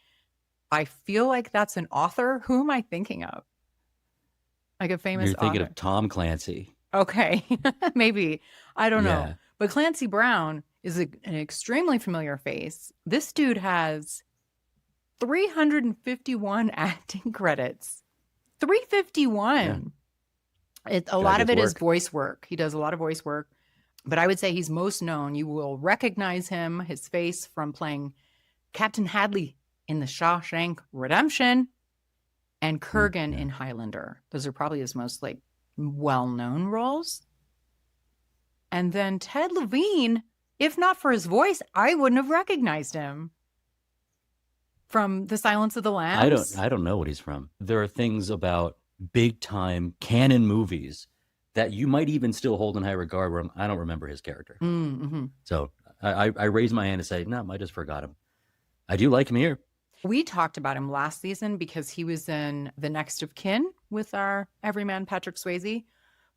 I feel like that's an author. Who am I thinking of? Like a famous You're thinking author. of Tom Clancy. Okay, maybe. I don't know. Yeah. But Clancy Brown is an extremely familiar face. This dude has 351 acting credits. 351. A lot of it is voice work. He does a lot of voice work. But I would say he's most known. You will recognize him, his face, from playing Captain Hadley in The Shawshank Redemption and Kurgan in Highlander. Those are probably his most like well-known roles. And then Ted Levine, if not for his voice, I wouldn't have recognized him from The Silence of the Lambs. I don't know what he's from. There are things about big time canon movies that you might even still hold in high regard where I don't remember his character. Mm-hmm. So I raise my hand and say, no, I just forgot him. I do like him here. We talked about him last season because he was in The Next of Kin with our everyman Patrick Swayze.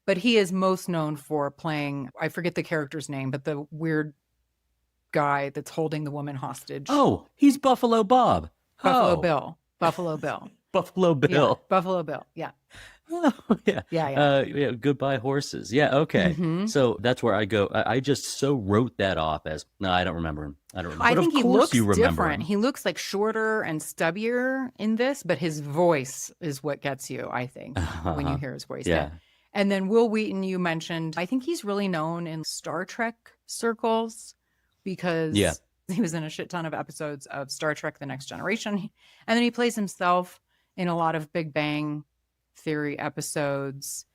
But he is most known for playing, I forget the character's name, but the weird guy that's holding the woman hostage. Oh, he's Buffalo Bob. Buffalo Bill. Buffalo Bill. Buffalo Bill. Yeah, Buffalo Bill. Yeah. Oh, yeah. Yeah. Goodbye horses. Yeah. Okay. Mhm. So that's where I go. I just so wrote that off as, no, I don't remember him. I don't remember. I But think of he course looks you remember different. him. He looks like shorter and stubbier in this, but his voice is what gets you, I think, when you hear his voice. Yeah. And then Will Wheaton, you mentioned, I think he's really known in Star Trek circles because he was in a shit ton of episodes of Star Trek The Next Generation. And then he plays himself in a lot of Big Bang Theory episodes.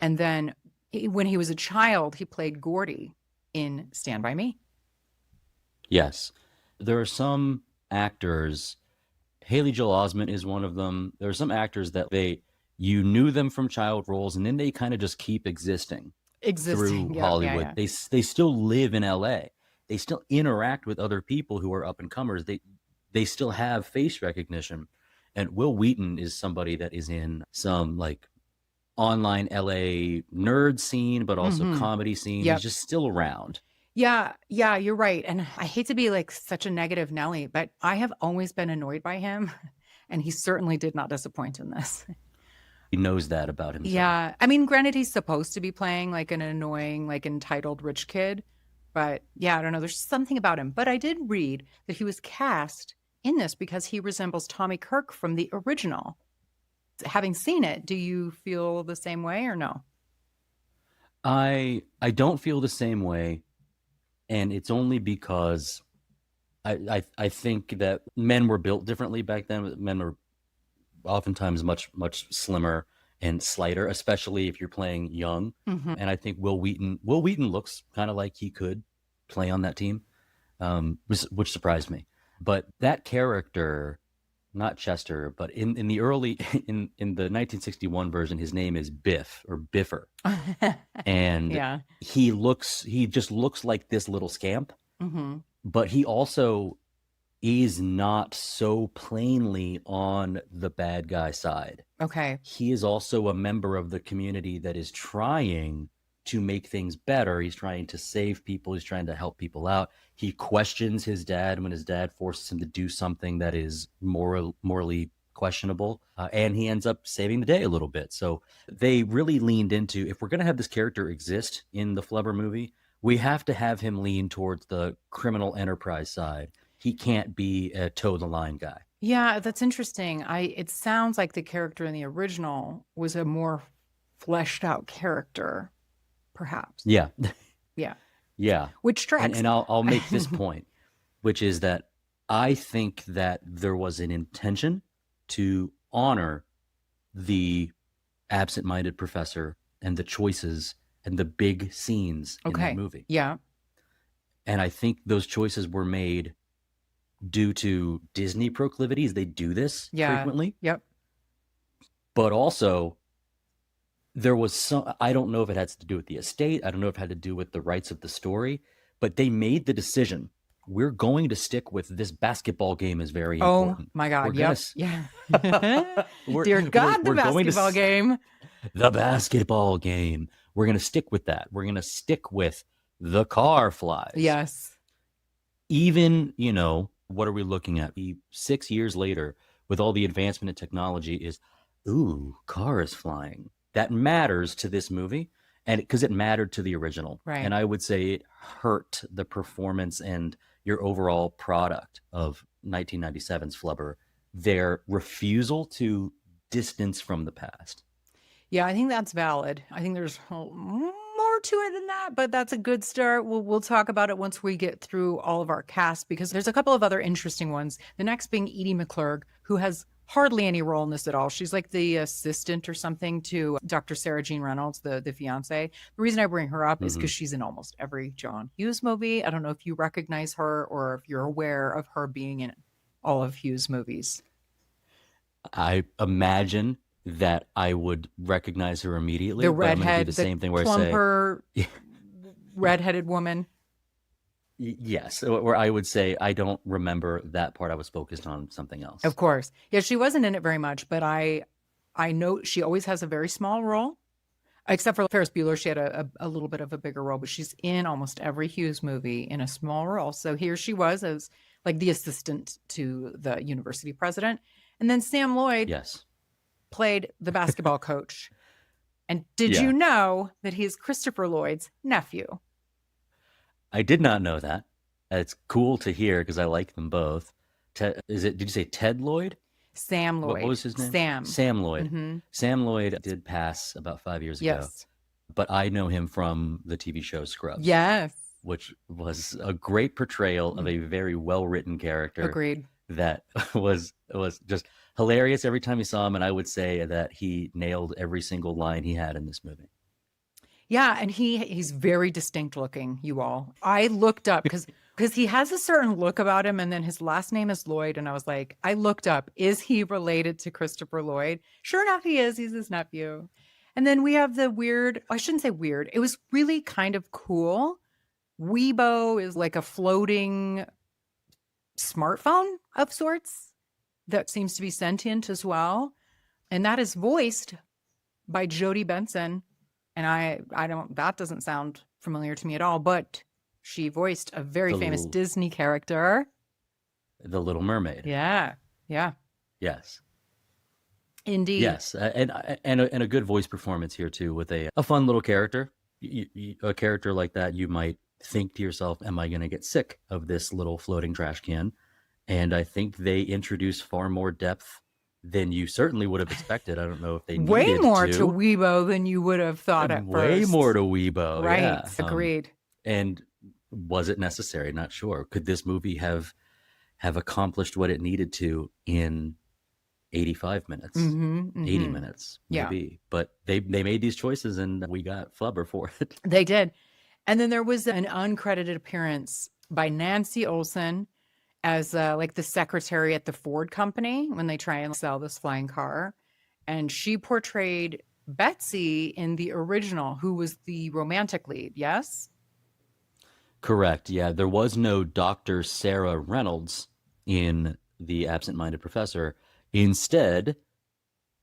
And then when he was a child, he played Gordy in Stand By Me. Yes. There are some actors, Haley Joel Osment is one of them. There are some actors that you knew them from child roles, and then they kind of just keep existing through Hollywood. Yeah. They still live in LA. They still interact with other people who are up and comers. They still have face recognition. And Will Wheaton is somebody that is in some like online LA nerd scene, but also comedy scene. Yep. He's just still around. Yeah, you're right. And I hate to be like such a negative Nelly, but I have always been annoyed by him. And he certainly did not disappoint in this. He knows that about himself. Yeah. I mean, granted, he's supposed to be playing like an annoying, like entitled rich kid. But yeah, I don't know. There's something about him. But I did read that he was cast in this because he resembles Tommy Kirk from the original. Having seen it, do you feel the same way or no? I don't feel the same way. And it's only because I think that men were built differently back then. Men were oftentimes much slimmer and slighter, especially if you're playing young. Mm-hmm. And I think Will Wheaton looks kind of like he could play on that team, which surprised me. But that character, not Chester, but in the early in the 1961 version, his name is Biff or Biffer, and he just looks like this little scamp. Mm-hmm. But he also is not so plainly on the bad guy side. Okay. He is also a member of the community that is trying to make things better. He's trying to save people. He's trying to help people out. He questions his dad when his dad forces him to do something that is morally questionable. And he ends up saving the day a little bit. So they really leaned into, if we're going to have this character exist in the Flubber movie, we have to have him lean towards the criminal enterprise side. He can't be a toe-the-line guy. Yeah, that's interesting. It sounds like the character in the original was a more fleshed out character, perhaps. Yeah. Yeah. Yeah. Which tracks. And I'll make this point, which is that I think that there was an intention to honor the absent-minded professor and the choices and the big scenes in that movie. Yeah. And I think those choices were made due to Disney proclivities. They do this frequently. Yep. But also, there was some, I don't know if it had to do with the estate. I don't know if it had to do with the rights of the story, but they made the decision. We're going to stick with this basketball game is very Oh important. my God. We're Yep. gonna Yeah. we're- Dear God, the we're going to basketball game. The basketball game. We're going to stick with that. We're going to stick with the car flies. Yes. Even, what are we looking at? 6 years later, with all the advancement in technology, is, ooh, car is flying. That matters to this movie, and because it mattered to the original. Right. And I would say it hurt the performance and your overall product of 1997's Flubber, their refusal to distance from the past. Yeah, I think that's valid. I think there's more to it than that, but that's a good start. We'll talk about it once we get through all of our cast, because there's a couple of other interesting ones. The next being Edie McClurg, who has hardly any role in this at all. She's like the assistant or something to Dr. Sarah Jean Reynolds, the fiance. The reason I bring her up is because she's in almost every John Hughes movie. I don't know if you recognize her or if you're aware of her being in all of Hughes' movies. I imagine that I would recognize her immediately. The but I'm gonna redhead, do the same thing where plumper, I say, redheaded woman. yes, or I would say I don't remember that part. I was focused on something else. Of course. Yeah, she wasn't in it very much, but I know she always has a very small role. Except for Ferris Bueller, she had a little bit of a bigger role, but she's in almost every Hughes movie in a small role. So here she was as like the assistant to the university president. And then Sam Lloyd Yes. played the basketball coach. And did Yeah. you know that he's Christopher Lloyd's nephew? I did not know that. It's cool to hear because I like them both. Did you say Ted Lloyd? Sam Lloyd. What was his name? Sam. Sam Lloyd. Mhm. Sam Lloyd did pass about 5 years ago, Yes. but I know him from the TV show Scrubs. Yes. Which was a great portrayal of a very well-written character. Agreed. That was just hilarious every time you saw him, and I would say that he nailed every single line he had in this movie. Yeah, and he's very distinct looking, you all. I looked up because he has a certain look about him, and then his last name is Lloyd, and I was like, I looked up, is he related to Christopher Lloyd? Sure enough, he is. He's his nephew. And then we have the weird, I shouldn't say weird, it was really kind of cool. Weibo is like a floating smartphone of sorts that seems to be sentient as well. And that is voiced by Jodie Benson. And I don't, that doesn't sound familiar to me at all, but she voiced a very famous Disney character. The Little Mermaid. Yeah. Yeah. Yes. Indeed. Yes. And a good voice performance here too, with a fun little character. A character like that, you might think to yourself, am I going to get sick of this little floating trash can? And I think they introduce far more depth than you certainly would have expected. I don't know if they needed way more to. to Weibo than you would have thought at Way first. more to Weibo. Right. Yeah. Agreed. And was it necessary? Not sure. Could this movie have accomplished what it needed to in 85 minutes, 80 minutes, maybe? Yeah. But they made these choices, and we got Flubber for it. They did. And then there was an uncredited appearance by Nancy Olson as like the secretary at the Ford company when they try and sell this flying car. And she portrayed Betsy in the original, who was the romantic lead. Yes? Correct. Yeah. There was no Dr. Sarah Reynolds in The Absent-Minded Professor. Instead,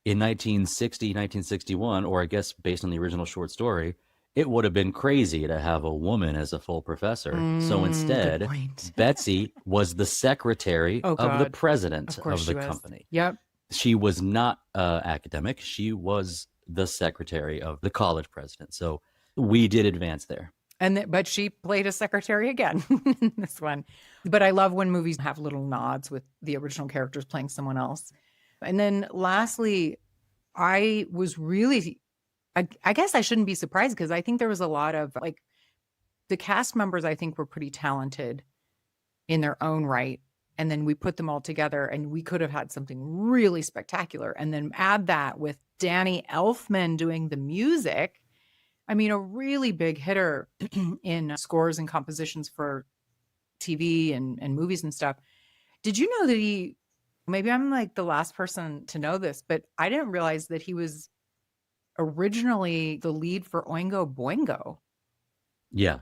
in 1960, 1961, or I guess based on the original short story, it would have been crazy to have a woman as a full professor. So instead, Betsy was the secretary of the president of the company. Yep. She was not academic. She was the secretary of the college president. So we did advance there. But she played a secretary again in this one. But I love when movies have little nods with the original characters playing someone else. And then lastly, I was really, I guess I shouldn't be surprised because I think there was a lot of like the cast members I think were pretty talented in their own right. And then we put them all together and we could have had something really spectacular. And then add that with Danny Elfman doing the music. I mean, a really big hitter in scores and compositions for TV and movies and stuff. Did you know that he Maybe I'm like the last person to know this, but I didn't realize that he was originally the lead for Oingo Boingo. Yeah.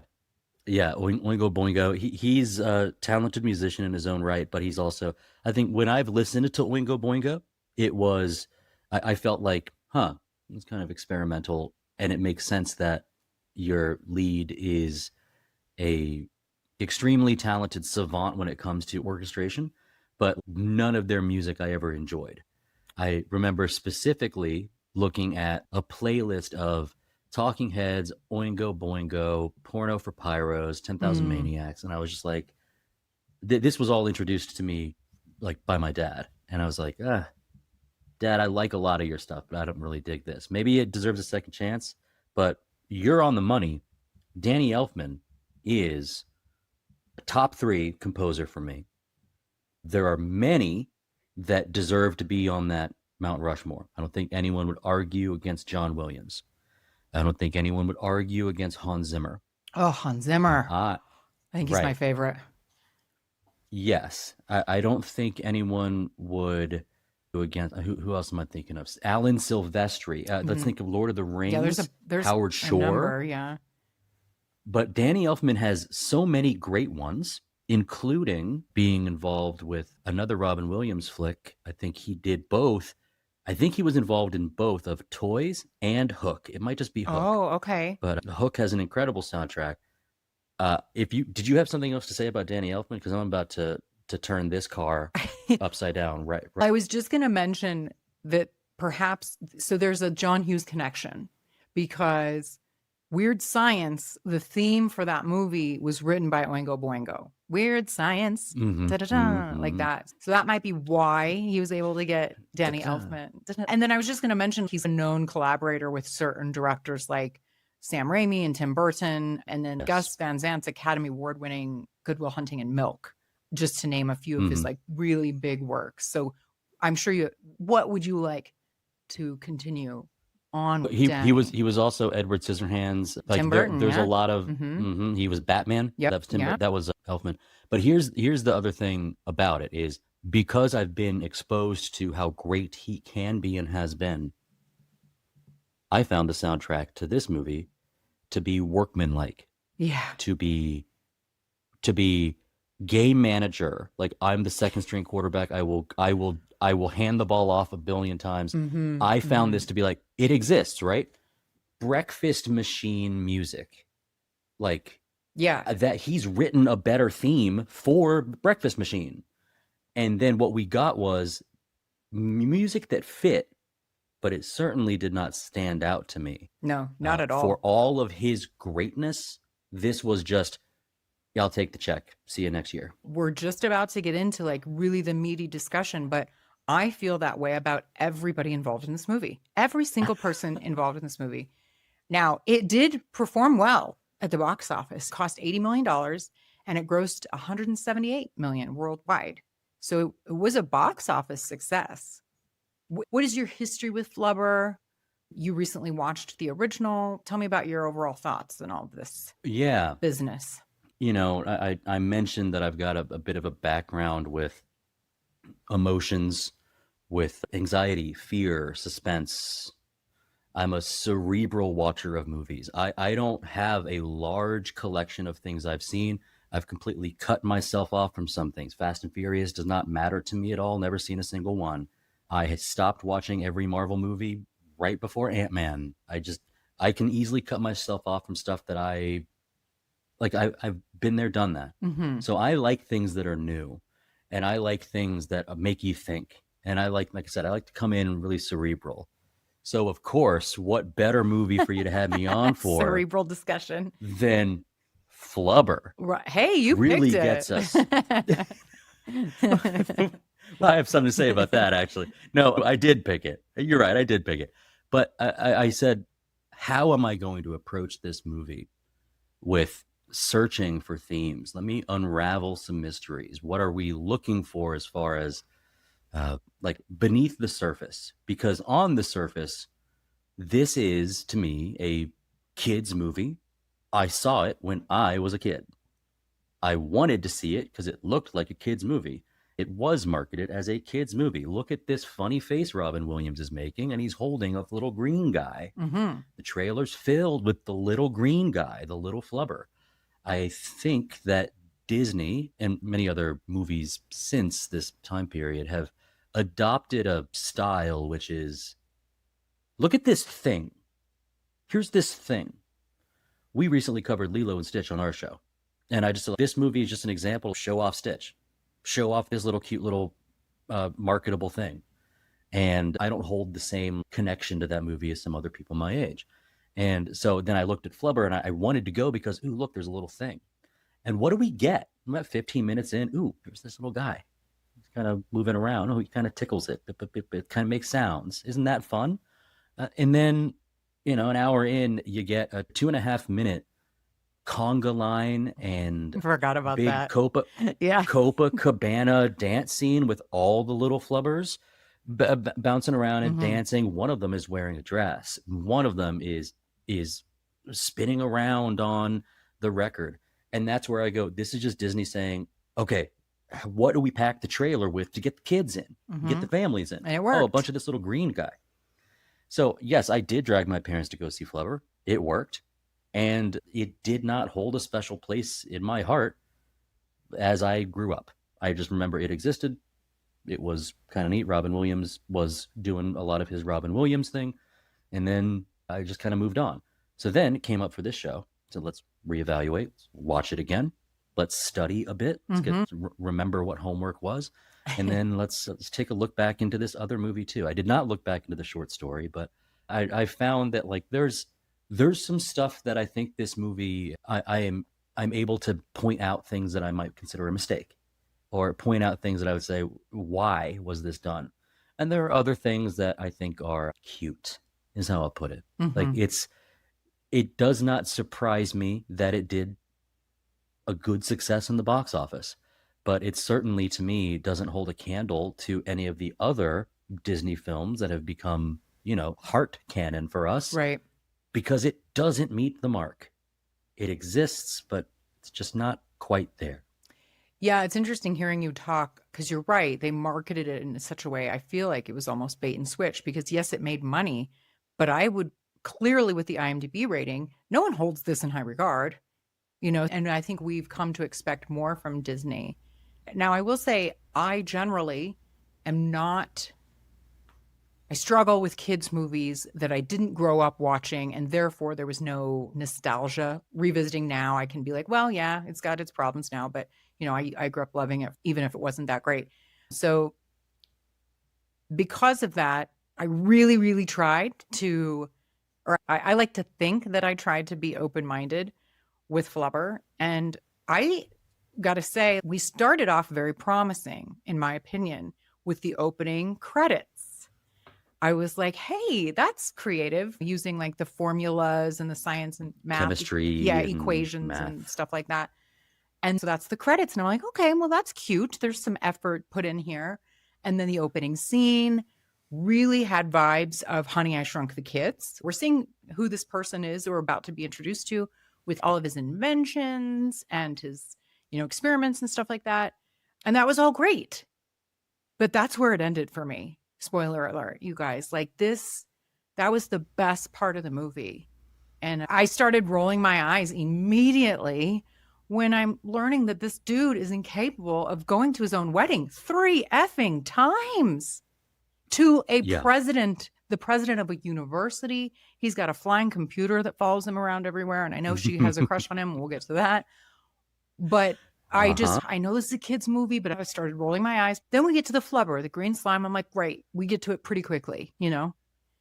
Yeah, Oingo Boingo. He's a talented musician in his own right, but he's also, I think when I've listened to Oingo Boingo, I felt like, it's kind of experimental, and it makes sense that your lead is a extremely talented savant when it comes to orchestration, but none of their music I ever enjoyed. I remember specifically looking at a playlist of Talking Heads, Oingo Boingo, Porno for Pyros, 10,000 Maniacs, and I was just like, this was all introduced to me like by my dad, and I was like, Dad, I like a lot of your stuff, but I don't really dig this. Maybe it deserves a second chance, but you're on the money. Danny Elfman is a top 3 composer for me. There are many that deserve to be on that Mount Rushmore. I don't think anyone would argue against John Williams. I don't think anyone would argue against Hans Zimmer. Oh, Hans Zimmer. I think he's my favorite. Yes. I don't think anyone would go against, who else am I thinking of? Alan Silvestri. Let's think of Lord of the Rings. Yeah, there's Howard Shore. Number, yeah. But Danny Elfman has so many great ones, including being involved with another Robin Williams flick. I think he did both. I think he was involved in both of Toys and Hook. It might just be Hook. Oh, okay. But Hook has an incredible soundtrack. Did you have something else to say about Danny Elfman? Because I'm about to turn this car upside down. Right. I was just going to mention that perhaps, so there's a John Hughes connection, because Weird Science, the theme for that movie was written by Oingo Boingo. Weird Science, like that. So that might be why he was able to get Danny Elfman. And then I was just going to mention he's a known collaborator with certain directors like Sam Raimi and Tim Burton, and then Gus Van Sant's Academy Award-winning Good Will Hunting and Milk, just to name a few of his like really big works. So I'm sure what would you like to continue on with he was also Edward Scissorhands. Like Tim Burton, there's a lot of he was Batman. Yep. That was that was Elfman. But here's the other thing about it is, because I've been exposed to how great he can be and has been, I found the soundtrack to this movie to be workmanlike. Yeah. To be game manager. Like, I'm the second string quarterback. I will hand the ball off a billion times. I found this to be like, it exists, right? Breakfast machine music. Like, yeah, that he's written a better theme for Breakfast Machine. And then what we got was music that fit, but it certainly did not stand out to me. No, not at all. For all of his greatness, this was just, I'll take the check. See you next year. We're just about to get into like really the meaty discussion, but I feel that way about everybody involved in this movie. Every single person involved in this movie. Now, it did perform well at the box office. It cost $80 million and it grossed $178 million worldwide. So it was a box office success. What is your history with Flubber? You recently watched the original. Tell me about your overall thoughts on all of this business. You know, I mentioned that I've got a bit of a background with emotions, with anxiety, fear, suspense. I'm a cerebral watcher of movies. I don't have a large collection of things I've seen. I've completely cut myself off from some things. Fast and Furious does not matter to me at all. Never seen a single one. I had stopped watching every Marvel movie right before Ant-Man. I can easily cut myself off from stuff that I've been there, done that. So I like things that are new, and I like things that make you think. And I like I said, I like to come in really cerebral. So of course, what better movie for you to have me on for cerebral discussion than Flubber? Right. Hey, you really picked gets it. us. Well, I have something to say about that, actually. No, I did pick it. You're right, I did pick it. But I said, how am I going to approach this movie with searching for themes? Let me unravel some mysteries. What are we looking for as far as like beneath the surface? Because on the surface, this is, to me, a kid's movie. I saw it when I was a kid. I wanted to see it because it looked like a kid's movie. It was marketed as a kid's movie. Look at this funny face Robin Williams is making, and he's holding a little green guy. Mm-hmm. The trailer's filled with the little green guy, the little flubber. I think that Disney and many other movies since this time period have adopted a style which is, look at this thing. Here's this thing. We recently covered Lilo and Stitch on our show. And I just thought this movie is just an example of show off Stitch. Show off this little cute little marketable thing. And I don't hold the same connection to that movie as some other people my age. And so then I looked at Flubber and I wanted to go because, ooh, look, there's a little thing. And what do we get? I'm about 15 minutes in. Ooh, there's this little guy. He's kind of moving around. Oh, he kind of tickles it. It kind of makes sounds. Isn't that fun? And then, an hour in, you get a 2.5-minute conga line and Forgot about big that. Yeah. Copacabana dance scene with all the little flubbers bouncing around and dancing. One of them is wearing a dress. One of them is spinning around on the record. And that's where I go, this is just Disney saying, okay, what do we pack the trailer with to get the kids in, get the families in? And it worked. Oh, a bunch of this little green guy. So yes, I did drag my parents to go see Flubber. It worked. And it did not hold a special place in my heart as I grew up. I just remember it existed. It was kind of neat. Robin Williams was doing a lot of his Robin Williams thing. And then I just kind of moved on. So then it came up for this show. So let's reevaluate, watch it again. Let's study a bit. Let's remember what homework was. And then let's take a look back into this other movie too. I did not look back into the short story, but I found that like there's some stuff that I think this movie, I'm able to point out things that I might consider a mistake, or point out things that I would say, why was this done? And there are other things that I think are cute, is how I'll put it. Like it does not surprise me that it did a good success in the box office, but it certainly to me doesn't hold a candle to any of the other Disney films that have become, heart canon for us. Right. Because it doesn't meet the mark. It exists, but it's just not quite there. Yeah, it's interesting hearing you talk because you're right. They marketed it in such a way. I feel like it was almost bait and switch because yes, it made money, but I would clearly with the IMDb rating, no one holds this in high regard, and I think we've come to expect more from Disney. Now, I will say I generally am not, I struggle with kids' movies that I didn't grow up watching, and therefore there was no nostalgia. Revisiting now, I can be like, well, yeah, it's got its problems now, but, I grew up loving it, even if it wasn't that great. So because of that, I really, really tried to, or I like to think that I tried to be open-minded with Flubber. And I got to say, we started off very promising, in my opinion, with the opening credits. I was like, hey, that's creative, using like the formulas and the science and math. Chemistry. Equations math. and stuff like that. And so that's the credits. And I'm like, okay, well, that's cute. There's some effort put in here. And then the opening scene really had vibes of Honey, I Shrunk the Kids. We're seeing who this person is that we're about to be introduced to with all of his inventions and his, experiments and stuff like that. And that was all great. But that's where it ended for me. Spoiler alert, you guys. Like that was the best part of the movie. And I started rolling my eyes immediately when I'm learning that this dude is incapable of going to his own wedding 3 effing times. To a president, the president of a university. He's got a flying computer that follows him around everywhere. And I know she has a crush on him. We'll get to that. But I know this is a kid's movie, but I started rolling my eyes. Then we get to the Flubber, the green slime. I'm like, great. We get to it pretty quickly,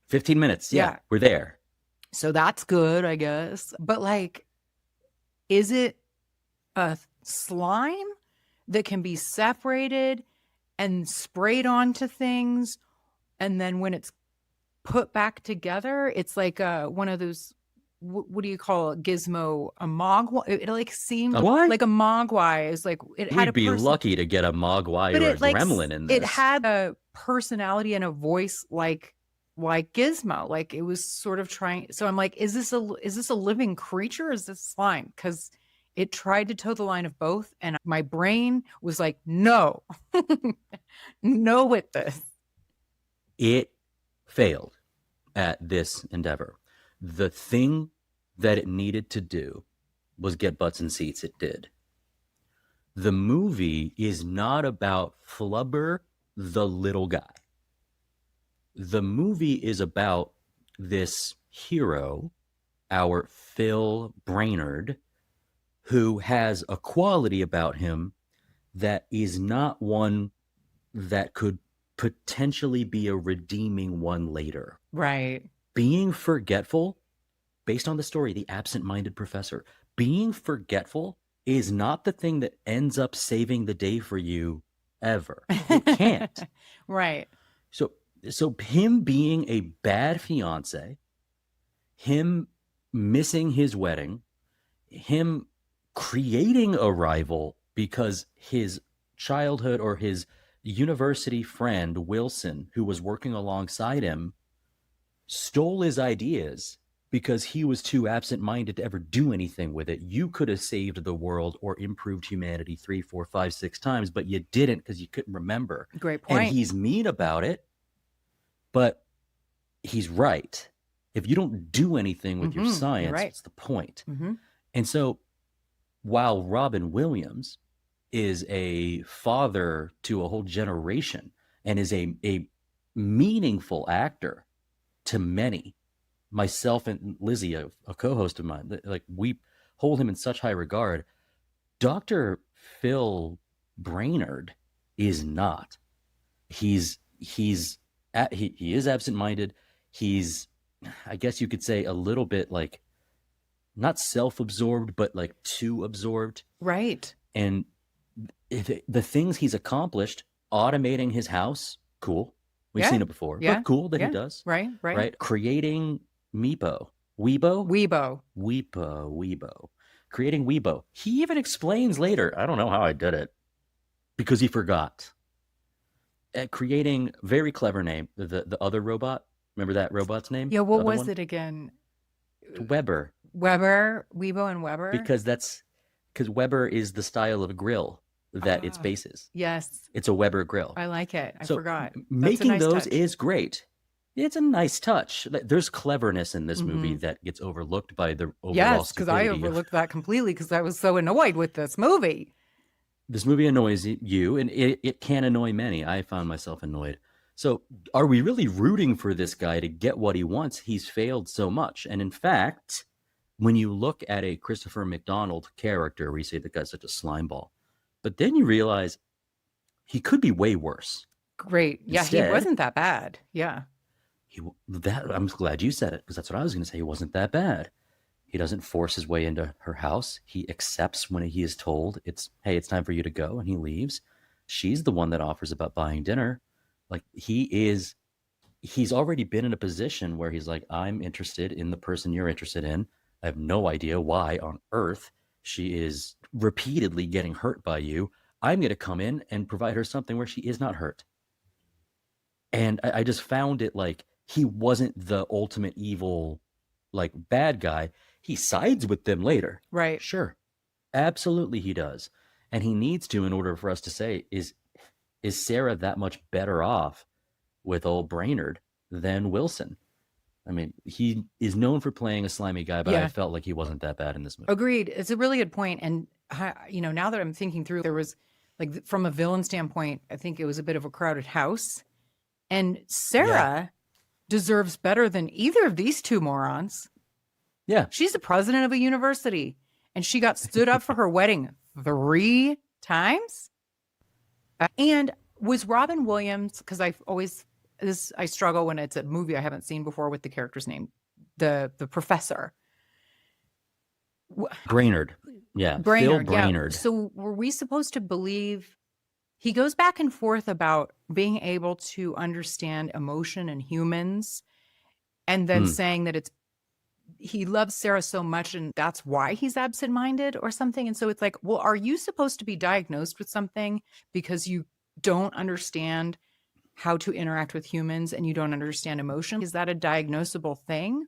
15 minutes. Yeah, we're there. So that's good, I guess. But like, is it a slime that can be separated and sprayed onto things? And then when it's put back together, it's like one of those, what do you call it? Gizmo, a mogwai. It like seemed like a mogwai. Is like it had. We'd be lucky to get a mogwai or a gremlin in this. It had a personality and a voice like Gizmo. Like it was sort of trying. So I'm like, is this a living creature? Or is this slime? Because It tried to toe the line of both, and my brain was like, no, no with this. It failed at this endeavor. The thing that it needed to do was get butts in seats. It did. The movie is not about Flubber, the little guy. The movie is about this hero, our Phil Brainard, who has a quality about him that is not one that could potentially be a redeeming one later. Right. Being forgetful, based on the story, The Absent-Minded Professor, being forgetful is not the thing that ends up saving the day for you ever. It can't. Right. So him being a bad fiance, him missing his wedding, him creating a rival because his childhood or his university friend, Wilson, who was working alongside him, stole his ideas because he was too absent-minded to ever do anything with it. You could have saved the world or improved humanity 3, 4, 5, 6 times, but you didn't because you couldn't remember. Great point. And he's mean about it, but he's right. If you don't do anything with your science, right. what's the point? Mm-hmm. And so while Robin Williams is a father to a whole generation and is a meaningful actor to many, myself and Lizzie, a co-host of mine, like we hold him in such high regard. Dr. Phil Brainard is not. He is absent-minded. He's, I guess you could say, a little bit like not self-absorbed, but like too absorbed. Right. And the things he's accomplished, automating his house, cool. We've seen it before, but cool that he does. Right. Creating Weibo. Creating Weibo. He even explains later, I don't know how I did it, because he forgot. Creating, very clever name, the other robot. Remember that robot's name? Yeah, what was it again? Weber. Weibo and Weber? Because Weber is the style of grill that its base is. Yes. It's a Weber grill. I like it. I So forgot. Making nice those touch. is great. It's a nice touch. There's cleverness in this movie that gets overlooked by the overall Yes, because I stupidity of- overlooked that completely because I was so annoyed with this movie. This movie annoys you, and it can annoy many. I found myself annoyed. So are we really rooting for this guy to get what he wants? He's failed so much. And in fact, when you look at a Christopher McDonald character, where you say the guy's such a slime ball, but then you realize he could be way worse. Great. Yeah, Instead- he wasn't that bad. Yeah. I'm glad you said it, because that's what I was going to say. He wasn't that bad. He doesn't force his way into her house. He accepts when he is told hey, it's time for you to go, and he leaves. She's the one that offers about buying dinner. Like he's already been in a position where he's like, I'm interested in the person you're interested in. I have no idea why on earth she is repeatedly getting hurt by you. I'm going to come in and provide her something where she is not hurt. And I just found it like he wasn't the ultimate evil, like bad guy. He sides with them later. Right. Sure. Absolutely he does. And he needs to, in order for us to say, is Sarah that much better off with old Brainard than Wilson? I mean, he is known for playing a slimy guy, but I felt like he wasn't that bad in this movie. Agreed. It's a really good point. And, now that I'm thinking through, there was, like, from a villain standpoint, I think it was a bit of a crowded house. And Sarah deserves better than either of these two morons. Yeah. She's the president of a university, and she got stood up for her wedding 3 times. And was Robin Williams, because I struggle when it's a movie I haven't seen before with the character's name, the professor. Brainard. Yeah. Brainard. Phil Brainard. Yeah. So were we supposed to believe he goes back and forth about being able to understand emotion in humans, and then saying that he loves Sarah so much and that's why he's absent-minded or something. And so it's like, well, are you supposed to be diagnosed with something because you don't understand how to interact with humans and you don't understand emotion? Is that a diagnosable thing?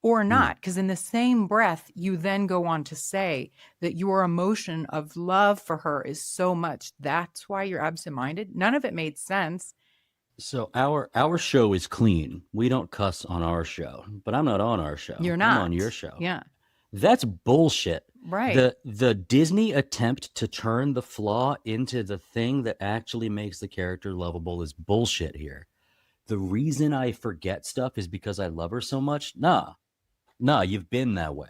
or not, because in the same breath, you then go on to say that your emotion of love for her is so much. That's why you're absent-minded. None of it made sense. So our show is clean. We don't cuss on our show, but I'm not on our show. You're I'm not. on your show. Yeah. That's bullshit. Right. The Disney attempt to turn the flaw into the thing that actually makes the character lovable is bullshit here. The reason I forget stuff is because I love her so much. Nah, you've been that way.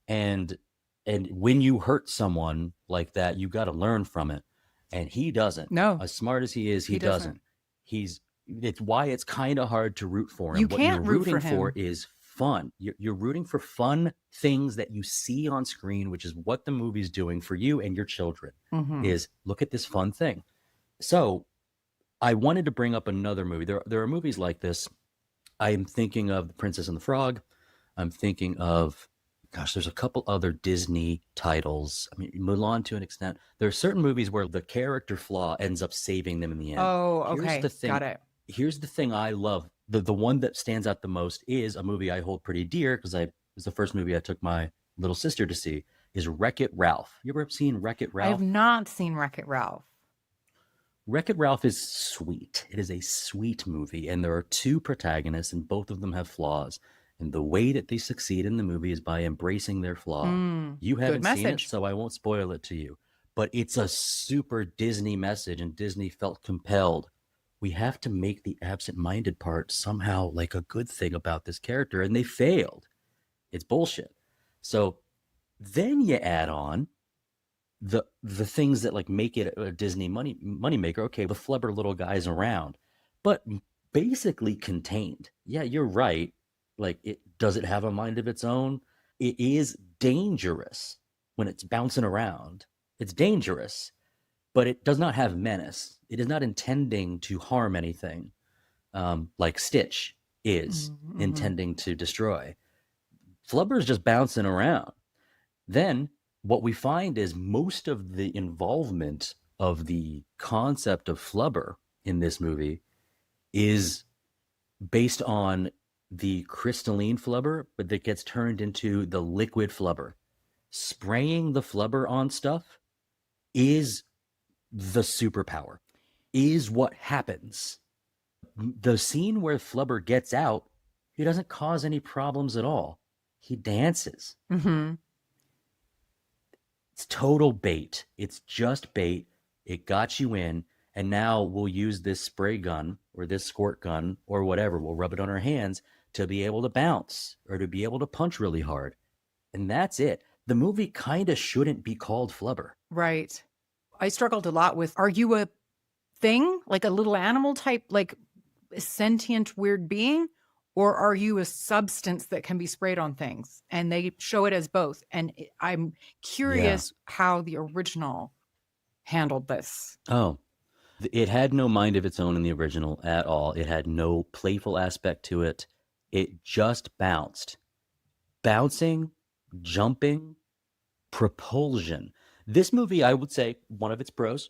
And when you hurt someone like that, you got to learn from it. And he doesn't. No. As smart as he is, he doesn't. It's why it's kind of hard to root for him. You What can't you're root rooting for him. for is fun. You're rooting for fun things that you see on screen, which is what the movie's doing for you and your children. Is look at this fun thing. So I wanted to bring up another movie. There are movies like this. I am thinking of The Princess and the Frog. I'm thinking of, gosh, there's a couple other Disney titles. I mean, Mulan to an extent. There are certain movies where the character flaw ends up saving them in the end. Oh, okay. Here's the thing. Got it. Here's the thing I love. The one that stands out the most is a movie I hold pretty dear because it was the first movie I took my little sister to see, is Wreck-It Ralph. You ever seen Wreck-It I Ralph? have not seen Wreck-It Ralph. Wreck-It Ralph is sweet. It is a sweet movie, and there are two protagonists, and both of them have flaws. And the way that they succeed in the movie is by embracing their flaw. You haven't seen it, so I won't spoil it to you. But it's a super Disney message, and Disney felt compelled. We have to make the absent-minded part somehow like a good thing about this character, and they failed. It's bullshit. So then you add on the things that like make it a Disney moneymaker. Okay, the Flubber little guy's around, but basically contained. Yeah, you're right. Like, does it have a mind of its own? It is dangerous when it's bouncing around. It's dangerous, but it does not have menace. It is not intending to harm anything, like Stitch is intending to destroy. Flubber's just bouncing around. Then what we find is most of the involvement of the concept of Flubber in this movie is based on the crystalline Flubber, but that gets turned into the liquid Flubber. Spraying the Flubber on stuff is the superpower, is what happens. The scene where Flubber gets out, he doesn't cause any problems at all. He dances. It's total bait. It's just bait. It got you in. And now we'll use this spray gun or this squirt gun or whatever. We'll rub it on our hands to be able to bounce or to be able to punch really hard. And that's it. The movie kind of shouldn't be called Flubber. Right. I struggled a lot with, are you a thing? Like a little animal type, like sentient weird being? Or are you a substance that can be sprayed on things? And they show it as both. And I'm curious how the original handled this. Oh, it had no mind of its own in the original at all. It had no playful aspect to it. It just bounced. Bouncing, jumping, propulsion. This movie, I would say, one of its pros,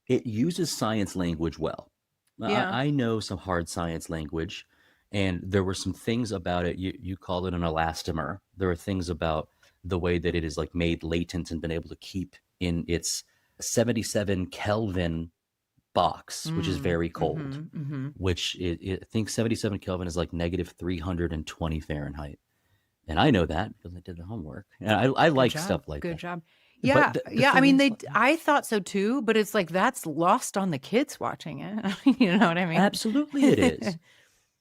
it uses science language well. Yeah. I know some hard science language, and there were some things about it. You call it an elastomer. There are things about the way that it is like made latent and been able to keep in its 77 Kelvin box, which is very cold, which I think 77 Kelvin is like negative 320 Fahrenheit. And I know that because I did the homework. And I like stuff like that. Good job. Yeah. Yeah. I mean, I thought so too, but it's like that's lost on the kids watching it. You know what I mean? Absolutely it is.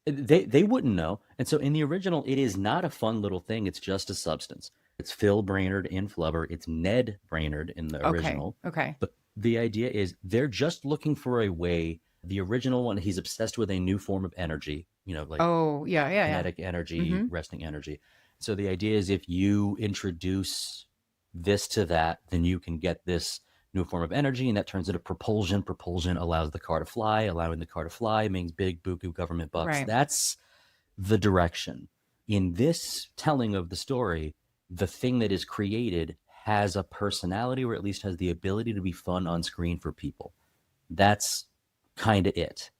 They wouldn't know. And so in the original, it is not a fun little thing. It's just a substance. It's Phil Brainard in Flubber. It's Ned Brainard in the original. Okay. But the idea is they're just looking for a way. The original one, he's obsessed with a new form of energy, you know, like kinetic energy, resting energy. So the idea is if you introduce this to that, then you can get this new form of energy, and that turns into propulsion. Propulsion allows the car to fly. Allowing the car to fly means big buku government bucks. Right. That's the direction. In this telling of the story, the thing that is created has a personality, or at least has the ability to be fun on screen for people. That's kind of it.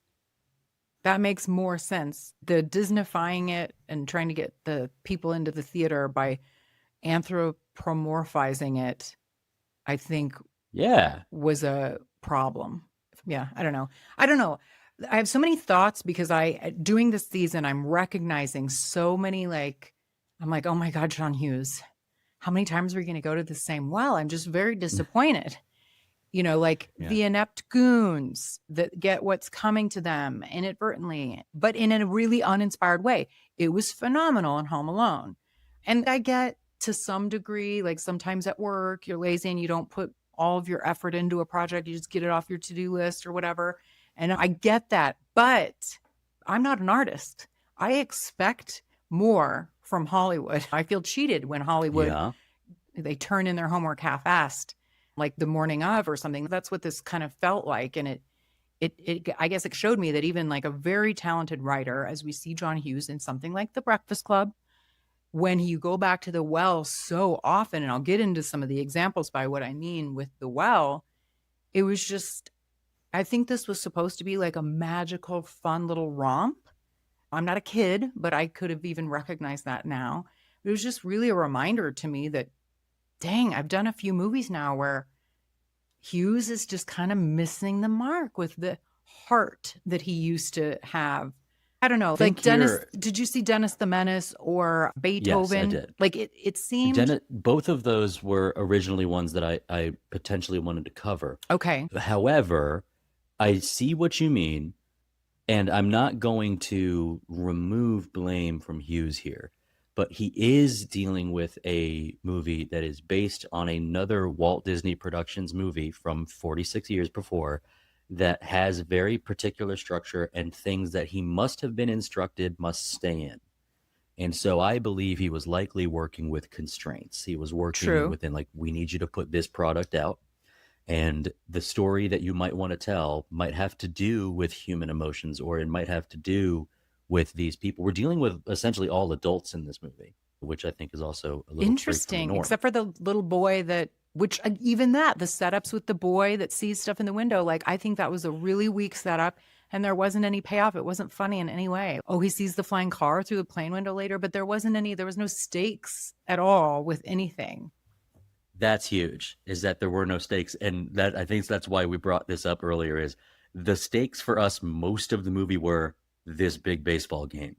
That makes more sense. The Disneyfying it and trying to get the people into the theater by anthropomorphizing it, I think Yeah. was a problem. Yeah, I don't know. I have so many thoughts because doing this season, I'm recognizing so many, like, I'm like, oh my God, John Hughes, how many times are we going to go to the same well? I'm just very disappointed. Like the inept goons that get what's coming to them inadvertently, but in a really uninspired way. It was phenomenal in Home Alone. And I get to some degree, like sometimes at work, you're lazy and you don't put all of your effort into a project. You just get it off your to-do list or whatever. And I get that, but I'm not an artist. I expect more from Hollywood. I feel cheated when Hollywood, they turn in their homework half-assed, like the morning of or something. That's what this kind of felt like. And it I guess it showed me that even like a very talented writer, as we see John Hughes in something like The Breakfast Club, when you go back to the well so often, and I'll get into some of the examples by what I mean with the well, it was just, I think this was supposed to be like a magical, fun little romp. I'm not a kid, but I could have even recognized that now. It was just really a reminder to me that, dang, I've done a few movies now where Hughes is just kind of missing the mark with the heart that he used to have. I don't know. Like Dennis, did you see Dennis the Menace or Beethoven? Yes, I did. Like it seemed. Both of those were originally ones that I potentially wanted to cover. Okay. However, I see what you mean, and I'm not going to remove blame from Hughes here, but he is dealing with a movie that is based on another Walt Disney Productions movie from 46 years before that has very particular structure and things that he must have been instructed must stay in. And so I believe he was likely working with constraints. He was working within, like, we need you to put this product out. And the story that you might want to tell might have to do with human emotions, or it might have to do with these people. We're dealing with essentially all adults in this movie, which I think is also a little interesting, except for the little boy which even that, the setups with the boy that sees stuff in the window, like, I think that was a really weak setup and there wasn't any payoff. It wasn't funny in any way. Oh, he sees the flying car through the plane window later, but there was no stakes at all with anything. That's huge, is that there were no stakes. And that, I think that's why we brought this up earlier, is the stakes for us, most of the movie were this big baseball game.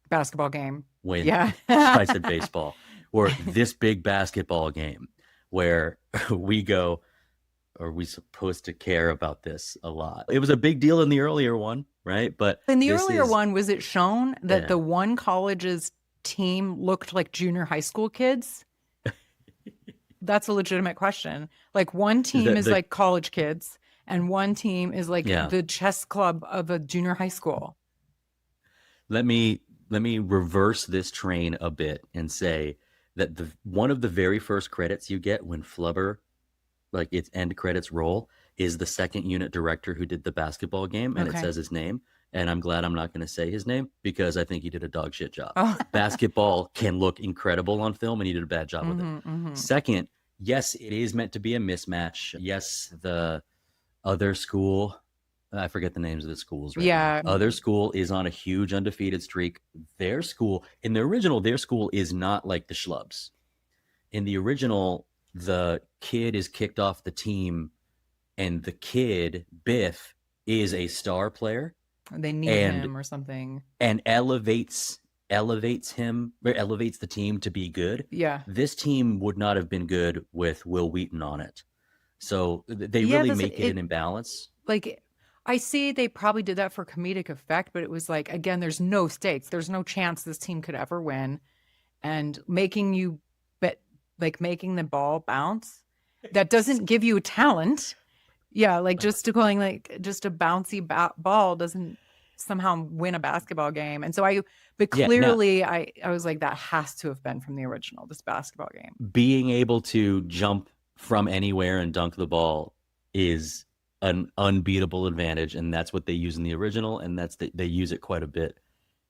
Basketball game. I said baseball. Or this big basketball game where we go, are we supposed to care about this a lot? It was a big deal in the earlier one, right? But in the earlier one, was it shown that the one college's team looked like junior high school kids? That's a legitimate question. Like, one team is like college kids and one team is like the chess club of a junior high school. Let me reverse this train a bit and say that one of the very first credits you get when Flubber, like, its end credits roll, is the second unit director who did the basketball game, and it says his name. And I'm glad I'm not going to say his name because I think he did a dog shit job. Basketball can look incredible on film, and he did a bad job with it. Second, yes, it is meant to be a mismatch. Yes, the other school, I forget the names of the schools right now. Other school is on a huge undefeated streak. Their school, in the original, their school is not like the schlubs. In the original, the kid is kicked off the team, and the kid, Biff, is a star player. They need him or something. And elevates him, or elevates the team to be good. Yeah. This team would not have been good with Will Wheaton on it. So they really make it an imbalance. Like, I see they probably did that for comedic effect, but it was like, again, there's no stakes. There's no chance this team could ever win. And making you bet, like, making the ball bounce, that doesn't give you talent. Yeah, like, just a bouncy ball doesn't somehow win a basketball game. And so I was like, that has to have been from the original, this basketball game. Being able to jump from anywhere and dunk the ball is an unbeatable advantage, and that's what they use in the original, and they use it quite a bit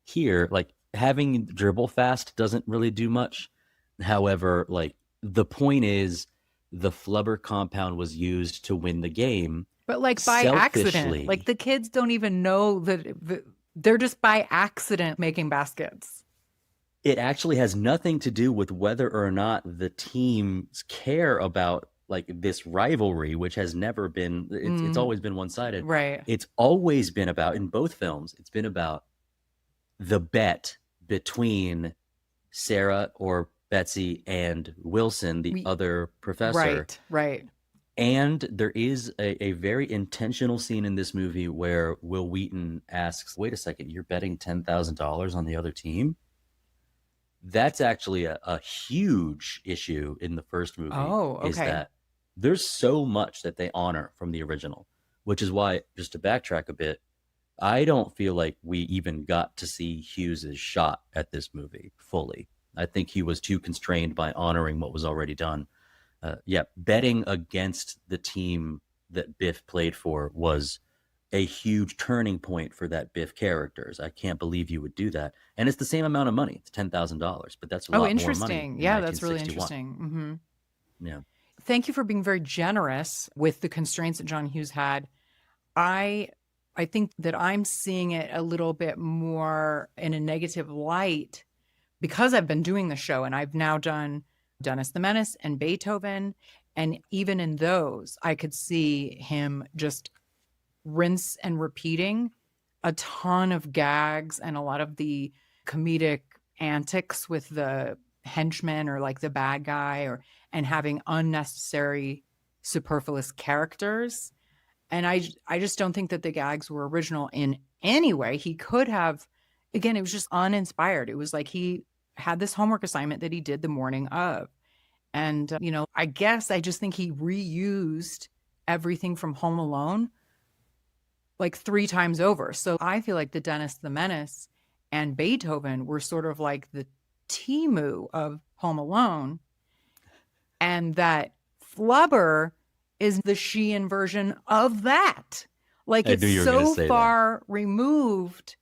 here. Like, having dribble fast doesn't really do much. However, like, the point is, the Flubber compound was used to win the game, But like by accident, selfishly. like the kids don't even know that they're just by accident making baskets. It actually has nothing to do with whether or not the teams care about like this rivalry, which has never been, it's always been one-sided. Right. It's always been about, in both films, it's been about the bet between Sarah or Betsy and Wilson, the other professor. Right. And there is a very intentional scene in this movie where Will Wheaton asks, wait a second, you're betting $10,000 on the other team? That's actually a huge issue in the first movie. Oh, okay. Is that there's so much that they honor from the original, which is why, just to backtrack a bit, I don't feel like we even got to see Hughes's shot at this movie fully. I think he was too constrained by honoring what was already done. Betting against the team that Biff played for was a huge turning point for that Biff characters. I can't believe you would do that. And it's the same amount of money. It's $10,000, but that's a lot more money. Interesting. Yeah, that's really interesting. Mm-hmm. Yeah. Thank you for being very generous with the constraints that John Hughes had. I think that I'm seeing it a little bit more in a negative light because I've been doing the show and I've now done Dennis the Menace and Beethoven. And even in those, I could see him just rinse and repeating a ton of gags and a lot of the comedic antics with the henchman or like the bad guy and having unnecessary superfluous characters. And I just don't think that the gags were original in any way. He could have, again, it was just uninspired. It was like he had this homework assignment that he did the morning of. And, I guess I just think he reused everything from Home Alone like 3 times over. So I feel like the Dennis the Menace and Beethoven were sort of like the Timu of Home Alone. And that Flubber is the Sheehan version of that. Like it's so far removed.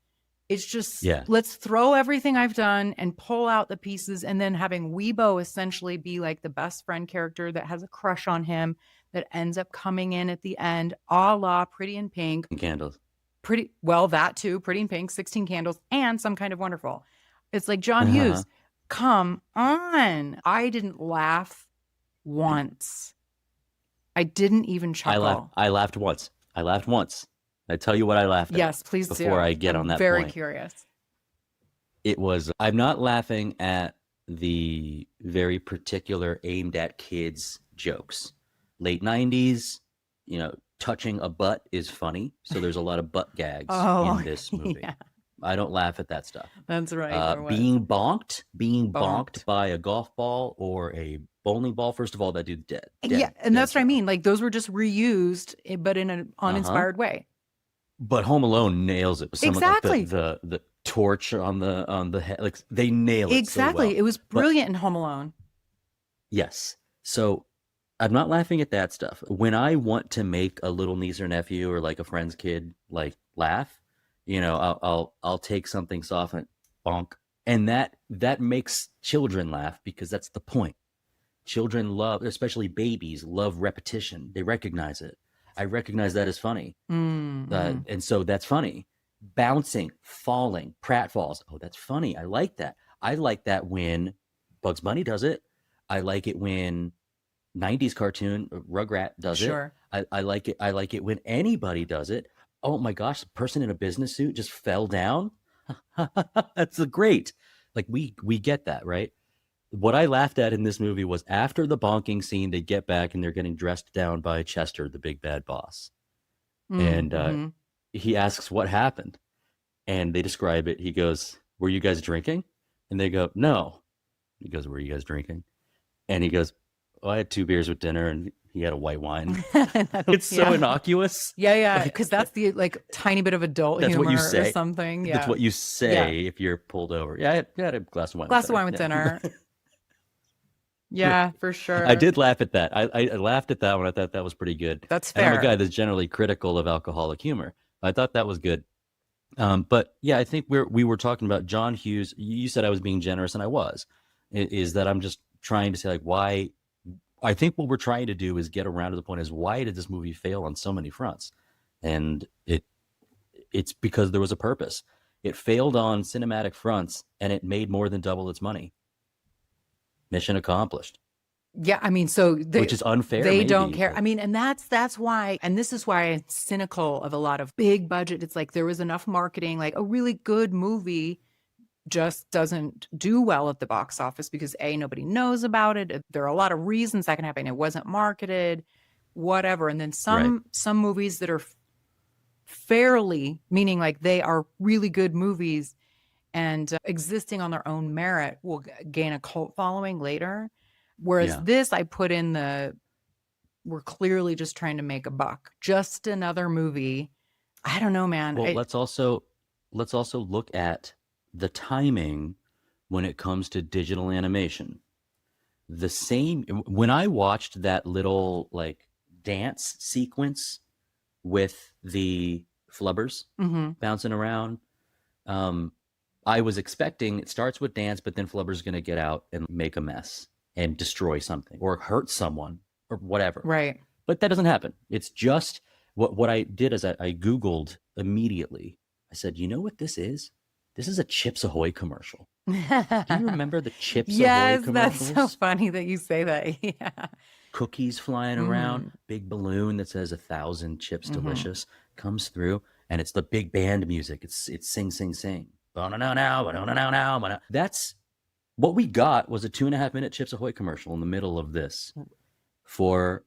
It's just, let's throw everything I've done and pull out the pieces. And then having Weebo essentially be like the best friend character that has a crush on him that ends up coming in at the end, a la Pretty in Pink. Candles. That too. Pretty in Pink, 16 Candles, and Some Kind of Wonderful. It's like, John Hughes, come on. I didn't laugh once. I didn't even chuckle. I laughed once. I tell you what I laughed at. Yes, please do. Before I get on that very point. Curious. It was, I'm not laughing at the very particular aimed at kids jokes. Late 90s, touching a butt is funny. So there's a lot of butt gags in this movie. Yeah. I don't laugh at that stuff. That's right. Being bonked by a golf ball or a bowling ball. First of all, that dude's dead. And that's what I mean. Like those were just reused, but in an uninspired way. But Home Alone nails it. With some exactly. Of like the torch on the head. Like they nail it. Exactly. So well. It was brilliant in Home Alone. Yes. So I'm not laughing at that stuff. When I want to make a little niece or nephew or like a friend's kid like laugh, I'll take something soft and bonk, and that makes children laugh because that's the point. Children love, especially babies, love repetition. They recognize it. I recognize that as funny, and so that's funny. Bouncing, falling, pratfalls. Oh, that's funny. I like that. I like that when Bugs Bunny does it. I like it when 90s cartoon Rugrat does it. I like it. I like it when anybody does it. Oh my gosh, the person in a business suit just fell down. That's great. Like we get that, right? What I laughed at in this movie was after the bonking scene, they get back and they're getting dressed down by Chester, the big bad boss. And he asks what happened. And they describe it. He goes, "Were you guys drinking?" And they go, "No." He goes, "Were you guys drinking?" And he goes, "Oh, I had 2 beers with dinner," and he had a white wine. It's so innocuous. Yeah. Because that's the like tiny bit of adult humor what you say. Or something. Yeah. That's what you say if you're pulled over. Yeah, I had a glass of wine. Glass of wine with dinner. Yeah, for sure. I did laugh at that. I laughed at that one. I thought that was pretty good. That's fair. And I'm a guy that's generally critical of alcoholic humor. I thought that was good. But yeah, I think we were talking about John Hughes. You said I was being generous, and I was. Is that I'm just trying to say like why I think what we're trying to do is get around to the point is, why did this movie fail on so many fronts? And it's because there was a purpose. It failed on cinematic fronts and it made more than double its money. Mission accomplished. Yeah, I mean, so which is unfair. They maybe, don't care. but- I mean, and that's why, and this is why I'm cynical of a lot of big budget. It's like there was enough marketing, like a really good movie just doesn't do well at the box office because A, nobody knows about it. There are a lot of reasons that can happen. It wasn't marketed, whatever. And then some movies that are fairly, meaning like they are really good movies and existing on their own merit, will gain a cult following later. Whereas this, I put in we're clearly just trying to make a buck. Just another movie. I don't know, man. Well, let's also look at the timing when it comes to digital animation. The same, when I watched that little like dance sequence with the flubbers bouncing around, I was expecting it starts with dance, but then Flubber's going to get out and make a mess and destroy something or hurt someone or whatever. Right. But that doesn't happen. It's just what I did is I Googled immediately. I said, you know what this is? This is a Chips Ahoy commercial. Do you remember the Chips Ahoy commercials? Yes, that's so funny that you say that. Yeah. Cookies flying around, big balloon that says 1,000 chips delicious comes through, and it's the big band music. It's sing, sing, sing. That's what we got, was a 2.5-minute Chips Ahoy commercial in the middle of this for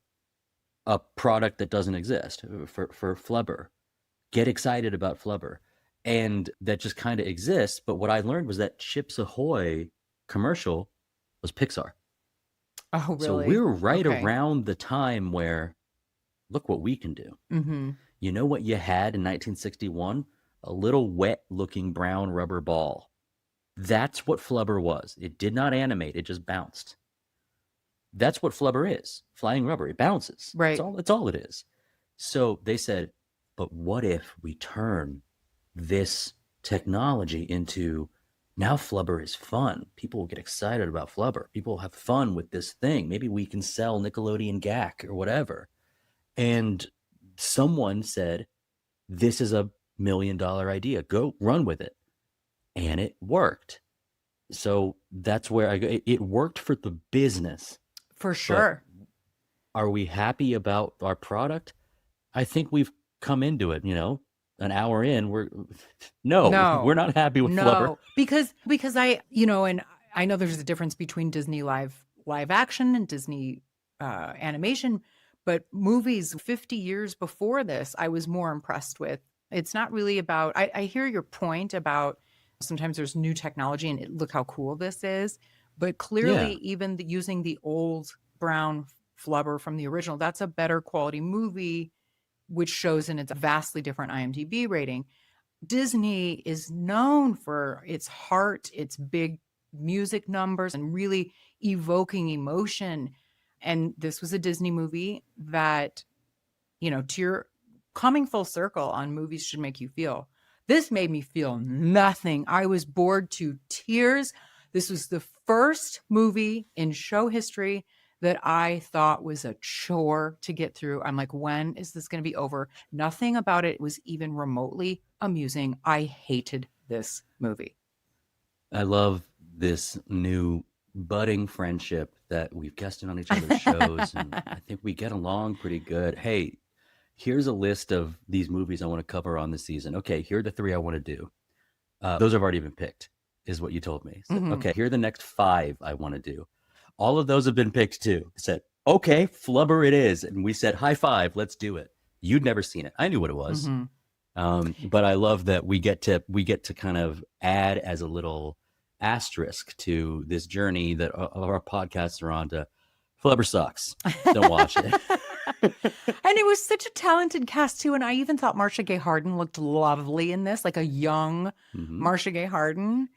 a product that doesn't exist, for Flubber. Get excited about Flubber. And that just kind of exists. But what I learned was that Chips Ahoy commercial was Pixar. Oh, really? So we're right around the time where, look what we can do. You know what you had in 1961? A little wet-looking brown rubber ball. That's what Flubber was. It did not animate. It just bounced. That's what Flubber is. Flying rubber. It bounces. Right. That's all it is. So they said, but what if we turn this technology into, now Flubber is fun. People will get excited about Flubber. People will have fun with this thing. Maybe we can sell Nickelodeon Gak or whatever. And someone said, this is a $1 million idea. Go run with it. And it worked. So that's where I go. It worked for the business. For sure. Are we happy about our product? I think we've come into it, an hour in, we're not happy with Flubber. Because I, and I know there's a difference between Disney live action and Disney animation, but movies 50 years before this, I was more impressed with. It's not really about, I hear your point about sometimes there's new technology and look how cool this is, but clearly even using the old brown Flubber from the original, that's a better quality movie, which shows in its vastly different IMDb rating. Disney is known for its heart, its big music numbers, and really evoking emotion. And this was a Disney movie that, to your coming full circle on movies should make you feel. This made me feel nothing. I was bored to tears. This was the first movie in show history that I thought was a chore to get through. I'm like, when is this going to be over? Nothing about it was even remotely amusing. I hated this movie. I love this new budding friendship that we've guested on each other's shows. And I think we get along pretty good. Hey, here's a list of these movies I want to cover on this season. Okay, here are the 3 I want to do. Those have already been picked, is what you told me. So, okay, here are the next 5 I want to do. All of those have been picked too. I said, okay, Flubber it is. And we said, high five, let's do it. You'd never seen it. I knew what it was. But I love that we get to kind of add as a little asterisk to this journey that our podcasts are on to Flubber sucks. Don't watch it. And it was such a talented cast too. And I even thought Marcia Gay Harden looked lovely in this, like a young Marcia Gay Harden.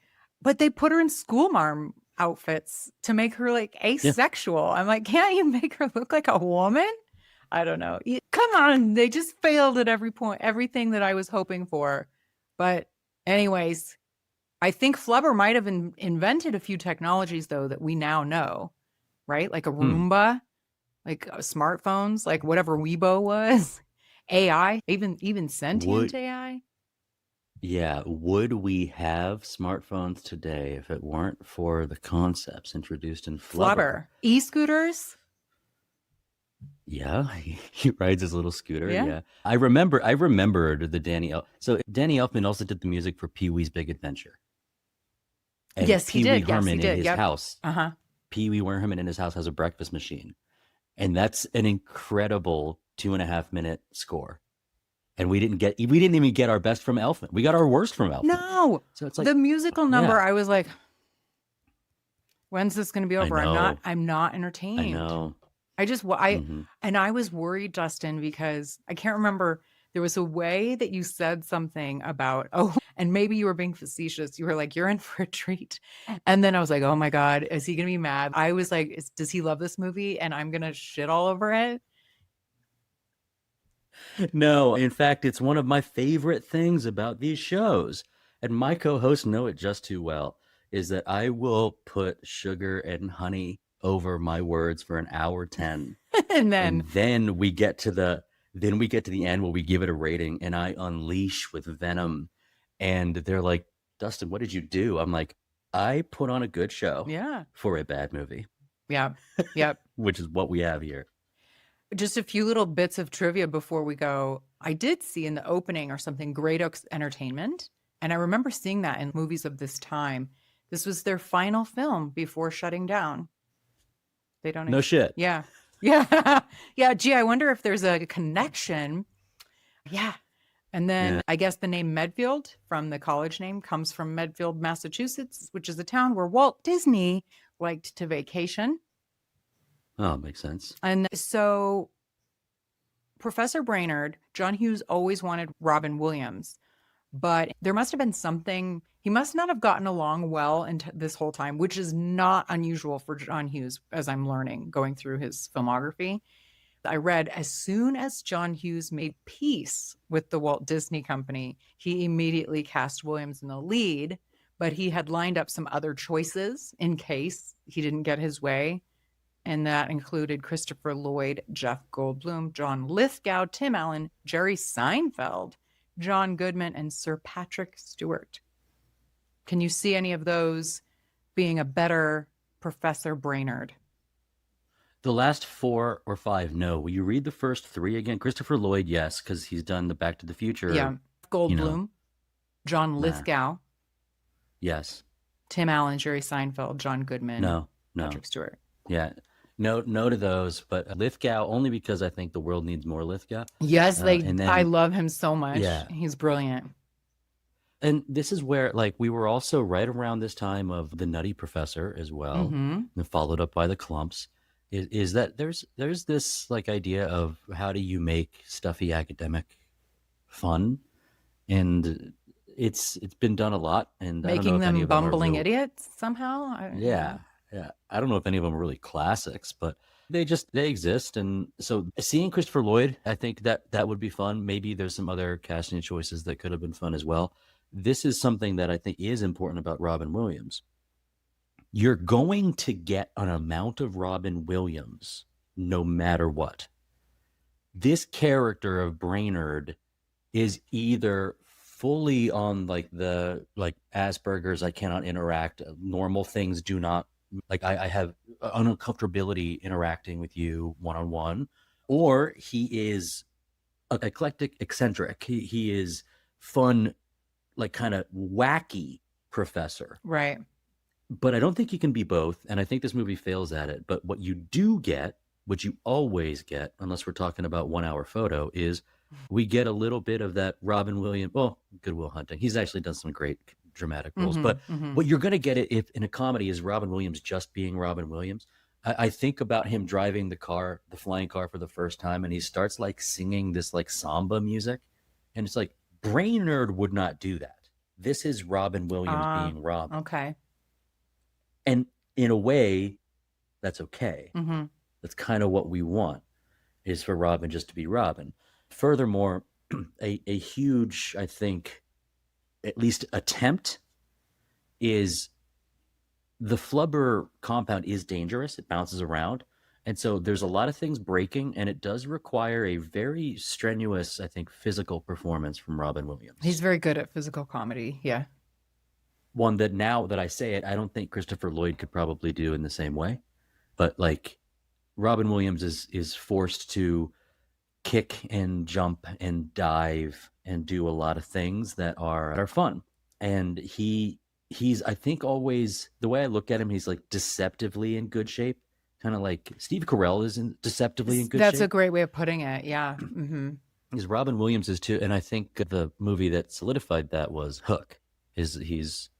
But they put her in schoolmarm outfits to make her like asexual. I'm like, can't you make her look like a woman? I don't know. Come on. They just failed at every point, everything that I was hoping for. But anyways, I think Flubber might have invented a few technologies though that we now know, right? Like a Roomba like smartphones, like whatever Weibo was, AI, even sentient Would AI. Yeah, would we have smartphones today if it weren't for the concepts introduced in Flubber? Flubber, e-scooters. Yeah, he rides his little scooter. Yeah. Yeah, I remembered the So Danny Elfman also did the music for Pee-wee's Big Adventure. And Yes, he Pee Wee did. Yes, Herman he in did. his Yep. house. Uh-huh. Pee Wee Herman in his house has a breakfast machine, and that's an incredible 2.5 minute score. And we didn't even get our best from Elfman. We got our worst from Elfman. No, So it's like the musical number. yeah. I was like, when's this going to be over? know. I'm not entertained. I know. Mhm. And I was worried, Dustin, because I can't remember. There was a way that you said something about, and maybe you were being facetious. You were like, you're in for a treat. And then I was like, oh my God, is he going to be mad? I was like, does he love this movie? And I'm going to shit all over it. No, in fact, it's one of my favorite things about these shows, and my co-hosts know it just too well, is that I will put sugar and honey over my words for an hour 10. And then we get to the end where we give it a rating, and I unleash with venom, and they're like, Dustin, what did you do? I'm like, I put on a good show Yeah. for a bad movie. Yeah. Yep. Which is what we have here. Just a few little bits of trivia before we go. I did see in the opening or something Great Oaks Entertainment. And I remember seeing that in movies of this time. This was their final film before shutting down. They don't. No shit. Yeah. Yeah. Yeah. Gee, I wonder if there's a connection. Yeah. And then I guess the name Medfield from the college name comes from Medfield, Massachusetts, which is a town where Walt Disney liked to vacation. Oh, makes sense. And so Professor Brainard, John Hughes always wanted Robin Williams, but there must have been something. He must not have gotten along well this whole time, which is not unusual for John Hughes, as I'm learning, going through his filmography. I read as soon as John Hughes made peace with the Walt Disney Company, he immediately cast Williams in the lead, but he had lined up some other choices in case he didn't get his way. And that included Christopher Lloyd, Jeff Goldblum, John Lithgow, Tim Allen, Jerry Seinfeld, John Goodman, and Sir Patrick Stewart. Can you see any of those being a better Professor Brainard? The last 4 or 5, no. Will you read the first 3 again? Christopher Lloyd, yes, because he's done the Back to the Future. Yeah. Goldblum, John Lithgow. Yes. Tim Allen, Jerry Seinfeld, John Goodman. No. Patrick Stewart. Yeah. No to those, but Lithgow only because I think the world needs more Lithgow. Yes, I love him so much. Yeah. He's brilliant. And this is where, like, we were also right around this time of The Nutty Professor as well, and followed up by The Clumps. Is that there's this like idea of how do you make stuffy academic fun, and it's been done a lot, and Making them bumbling idiots somehow. Yeah. I don't know if any of them are really classics, but they exist. And so seeing Christopher Lloyd, I think that would be fun. Maybe there's some other casting choices that could have been fun as well. This is something that I think is important about Robin Williams. You're going to get an amount of Robin Williams no matter what. This character of Brainard is either fully on like Asperger's, I cannot interact, normal things do not, like I have uncomfortability interacting with you one-on-one, or he is eclectic, eccentric. He is fun, like kind of wacky professor. Right. But I don't think you can be both, and I think this movie fails at it. But what you do get, what you always get, unless we're talking about 1 Hour Photo, is we get a little bit of that Robin Williams, Good Will Hunting. He's actually done some great dramatic roles. But what you're going to get if in a comedy is Robin Williams just being Robin Williams. I think about him driving the flying car for the first time, and he starts like singing this like samba music. And it's like, Brainard would not do that. This is Robin Williams being Robin. Okay. And in a way, that's okay. Mm-hmm. That's kind of what we want, is for Robin just to be Robin. Furthermore, a huge, I think, at least attempt is the Flubber compound is dangerous. It bounces around. And so there's a lot of things breaking, and it does require a very strenuous, I think, physical performance from Robin Williams. He's very good at physical comedy. Yeah. One that, now that I say it, I don't think Christopher Lloyd could probably do in the same way. But like, Robin Williams is forced to kick and jump and dive and do a lot of things that are fun. And he's, I think, always, the way I look at him, he's like deceptively in good shape. Kind of like Steve Carell is deceptively in good shape. That's a great way of putting it. Yeah. Mm-hmm. Because Robin Williams is too. And I think the movie that solidified that was Hook. He's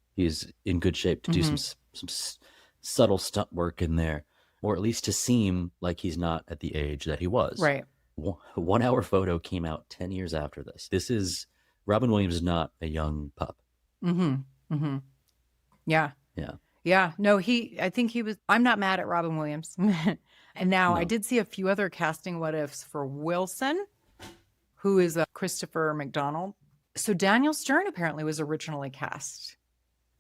in good shape to do some subtle stunt work in there, or at least to seem like he's not at the age that he was. Right. 1 Hour Photo came out 10 years after this. Robin Williams is not a young pup. Mm-hmm. Mm-hmm. Yeah. Yeah. Yeah. No, I think he was, I'm not mad at Robin Williams. And now I did see a few other casting what ifs for Wilson, who is Christopher McDonald. So Daniel Stern apparently was originally cast,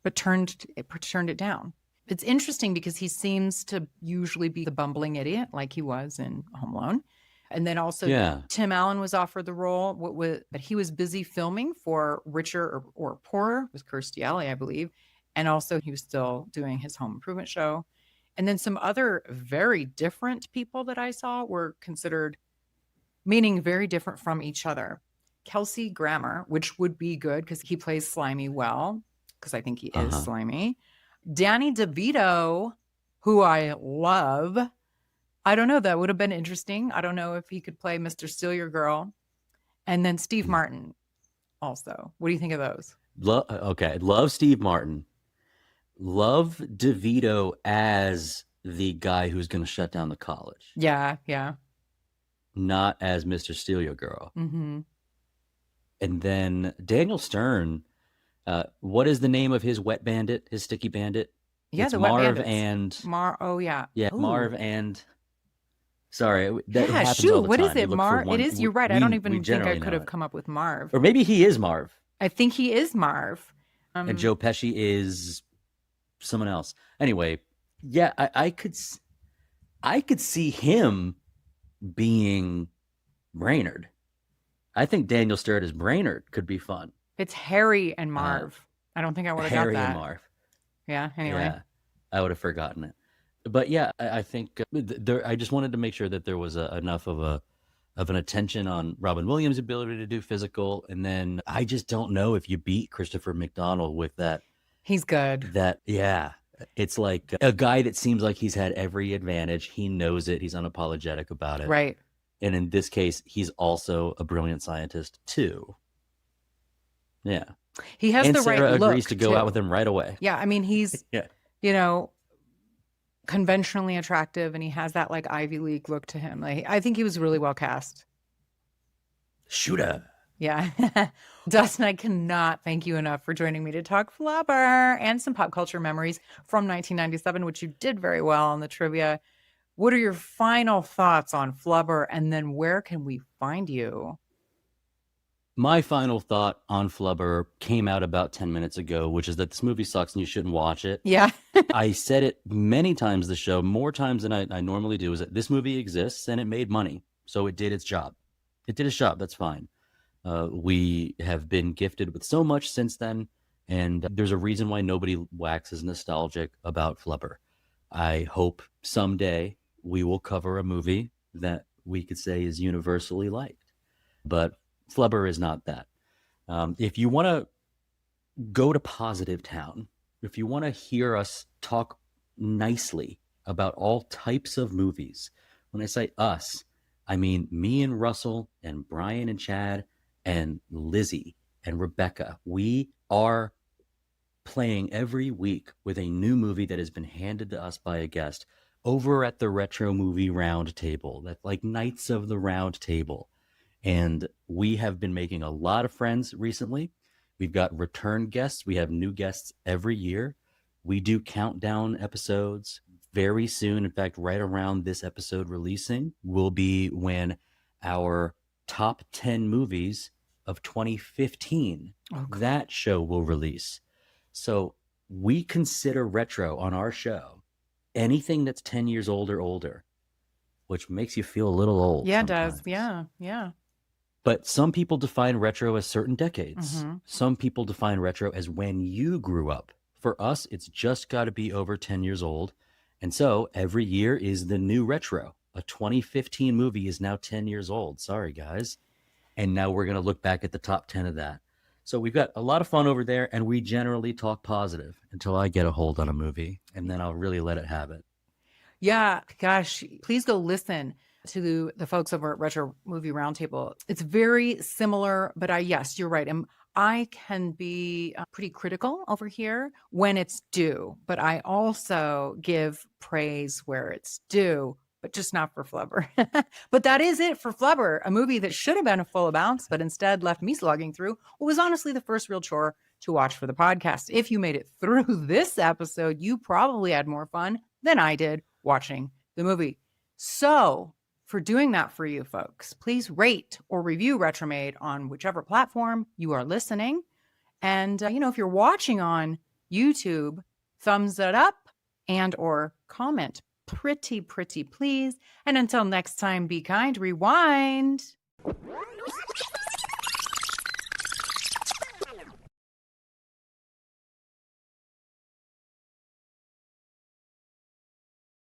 but turned it down. It's interesting because he seems to usually be the bumbling idiot like he was in Home Alone. And then also Tim Allen was offered the role, but he was busy filming for Richer or Poorer with Kirstie Alley, I believe. And also he was still doing his home improvement show. And then some other very different people that I saw were considered, meaning very different from each other. Kelsey Grammer, which would be good because he plays Slimy well, because I think he is slimy. Danny DeVito, who I love. I don't know. That would have been interesting. I don't know if he could play Mr. Steal Your Girl. And then Steve Martin also. What do you think of those? Okay. Love Steve Martin. Love DeVito as the guy who's going to shut down the college. Yeah, yeah. Not as Mr. Steal Your Girl. Mm-hmm. And then Daniel Stern, what is the name of his wet bandit, his sticky bandit? Yeah, it's the Marv wet and... oh, yeah. Yeah, Ooh. Marv and... Sorry, that yeah, happens shoot, all the what time. is it, Marv? It is, you're right. I don't even think I could have it. come up with Marv. Or maybe he is Marv. I think he is Marv. And Joe Pesci is someone else. Anyway, yeah, I could see him being Brainard. I think Daniel Stern as Brainard could be fun. It's Harry and Marv. I don't think I would have got that. Harry and Marv. Yeah, anyway. Yeah, I would have forgotten it. But yeah, I think I just wanted to make sure that there was enough of an attention on Robin Williams' ability to do physical. And then I just don't know if you beat Christopher McDonald with that. He's good. Yeah. It's like a guy that seems like he's had every advantage. He knows it. He's unapologetic about it. Right. And in this case, he's also a brilliant scientist too. Yeah. He has the right look. Sarah agrees to go out with him right away. Yeah. I mean, he's, conventionally attractive, and he has that like Ivy League look to him. Like, I think he was really well cast. Shooter. Yeah. Dustin, I cannot thank you enough for joining me to talk Flubber and some pop culture memories from 1997, which you did very well on the trivia. What are your final thoughts on Flubber, and then where can we find you? My final thought on Flubber came out about 10 minutes ago, which is that this movie sucks and you shouldn't watch it. Yeah. I said it many times the show, more times than I normally do, is that this movie exists and it made money. So it did its job. It did its job. That's fine. We have been gifted with so much since then, and there's a reason why nobody waxes nostalgic about Flubber. I hope someday we will cover a movie that we could say is universally liked. But Flubber is not that. If you want to go to Positive Town, if you want to hear us talk nicely about all types of movies, when I say us, I mean me and Russell and Brian and Chad and Lizzie and Rebecca. We are playing every week with a new movie that has been handed to us by a guest over at the Retro Movie Round Table. That's like Knights of the Round Table. And we have been making a lot of friends recently. We've got return guests. We have new guests every year. We do countdown episodes very soon. In fact, right around this episode releasing will be when our top 10 movies of 2015, that show will release. So we consider retro on our show anything that's 10 years old or older. which makes you feel a little old. Yeah, it sometimes. does. Yeah, yeah. But some people define retro as certain decades. Mhm. Some people define retro as when you grew up. For us, it's just got to be over 10 years old. And so every year is the new retro. A 2015 movie is now 10 years old. Sorry, guys. And now we're going to look back at the top 10 of that. So we've got a lot of fun over there, and we generally talk positive until I get a hold on a movie, and then I'll really let it have it. Yeah, gosh, please go listen to the folks over at Retro Movie Roundtable. It's very similar, but yes, you're right. I can be pretty critical over here when it's due, but I also give praise where it's due, but just not for Flubber. But that is it for Flubber, a movie that should have been a full bounce, but instead left me slogging through what was honestly the first real chore to watch for the podcast. If you made it through this episode, you probably had more fun than I did watching the movie. So for doing that for you folks, please rate or review Retromade on whichever platform you are listening. And, if you're watching on YouTube, thumbs it up and or comment pretty please. And until next time, be kind, rewind.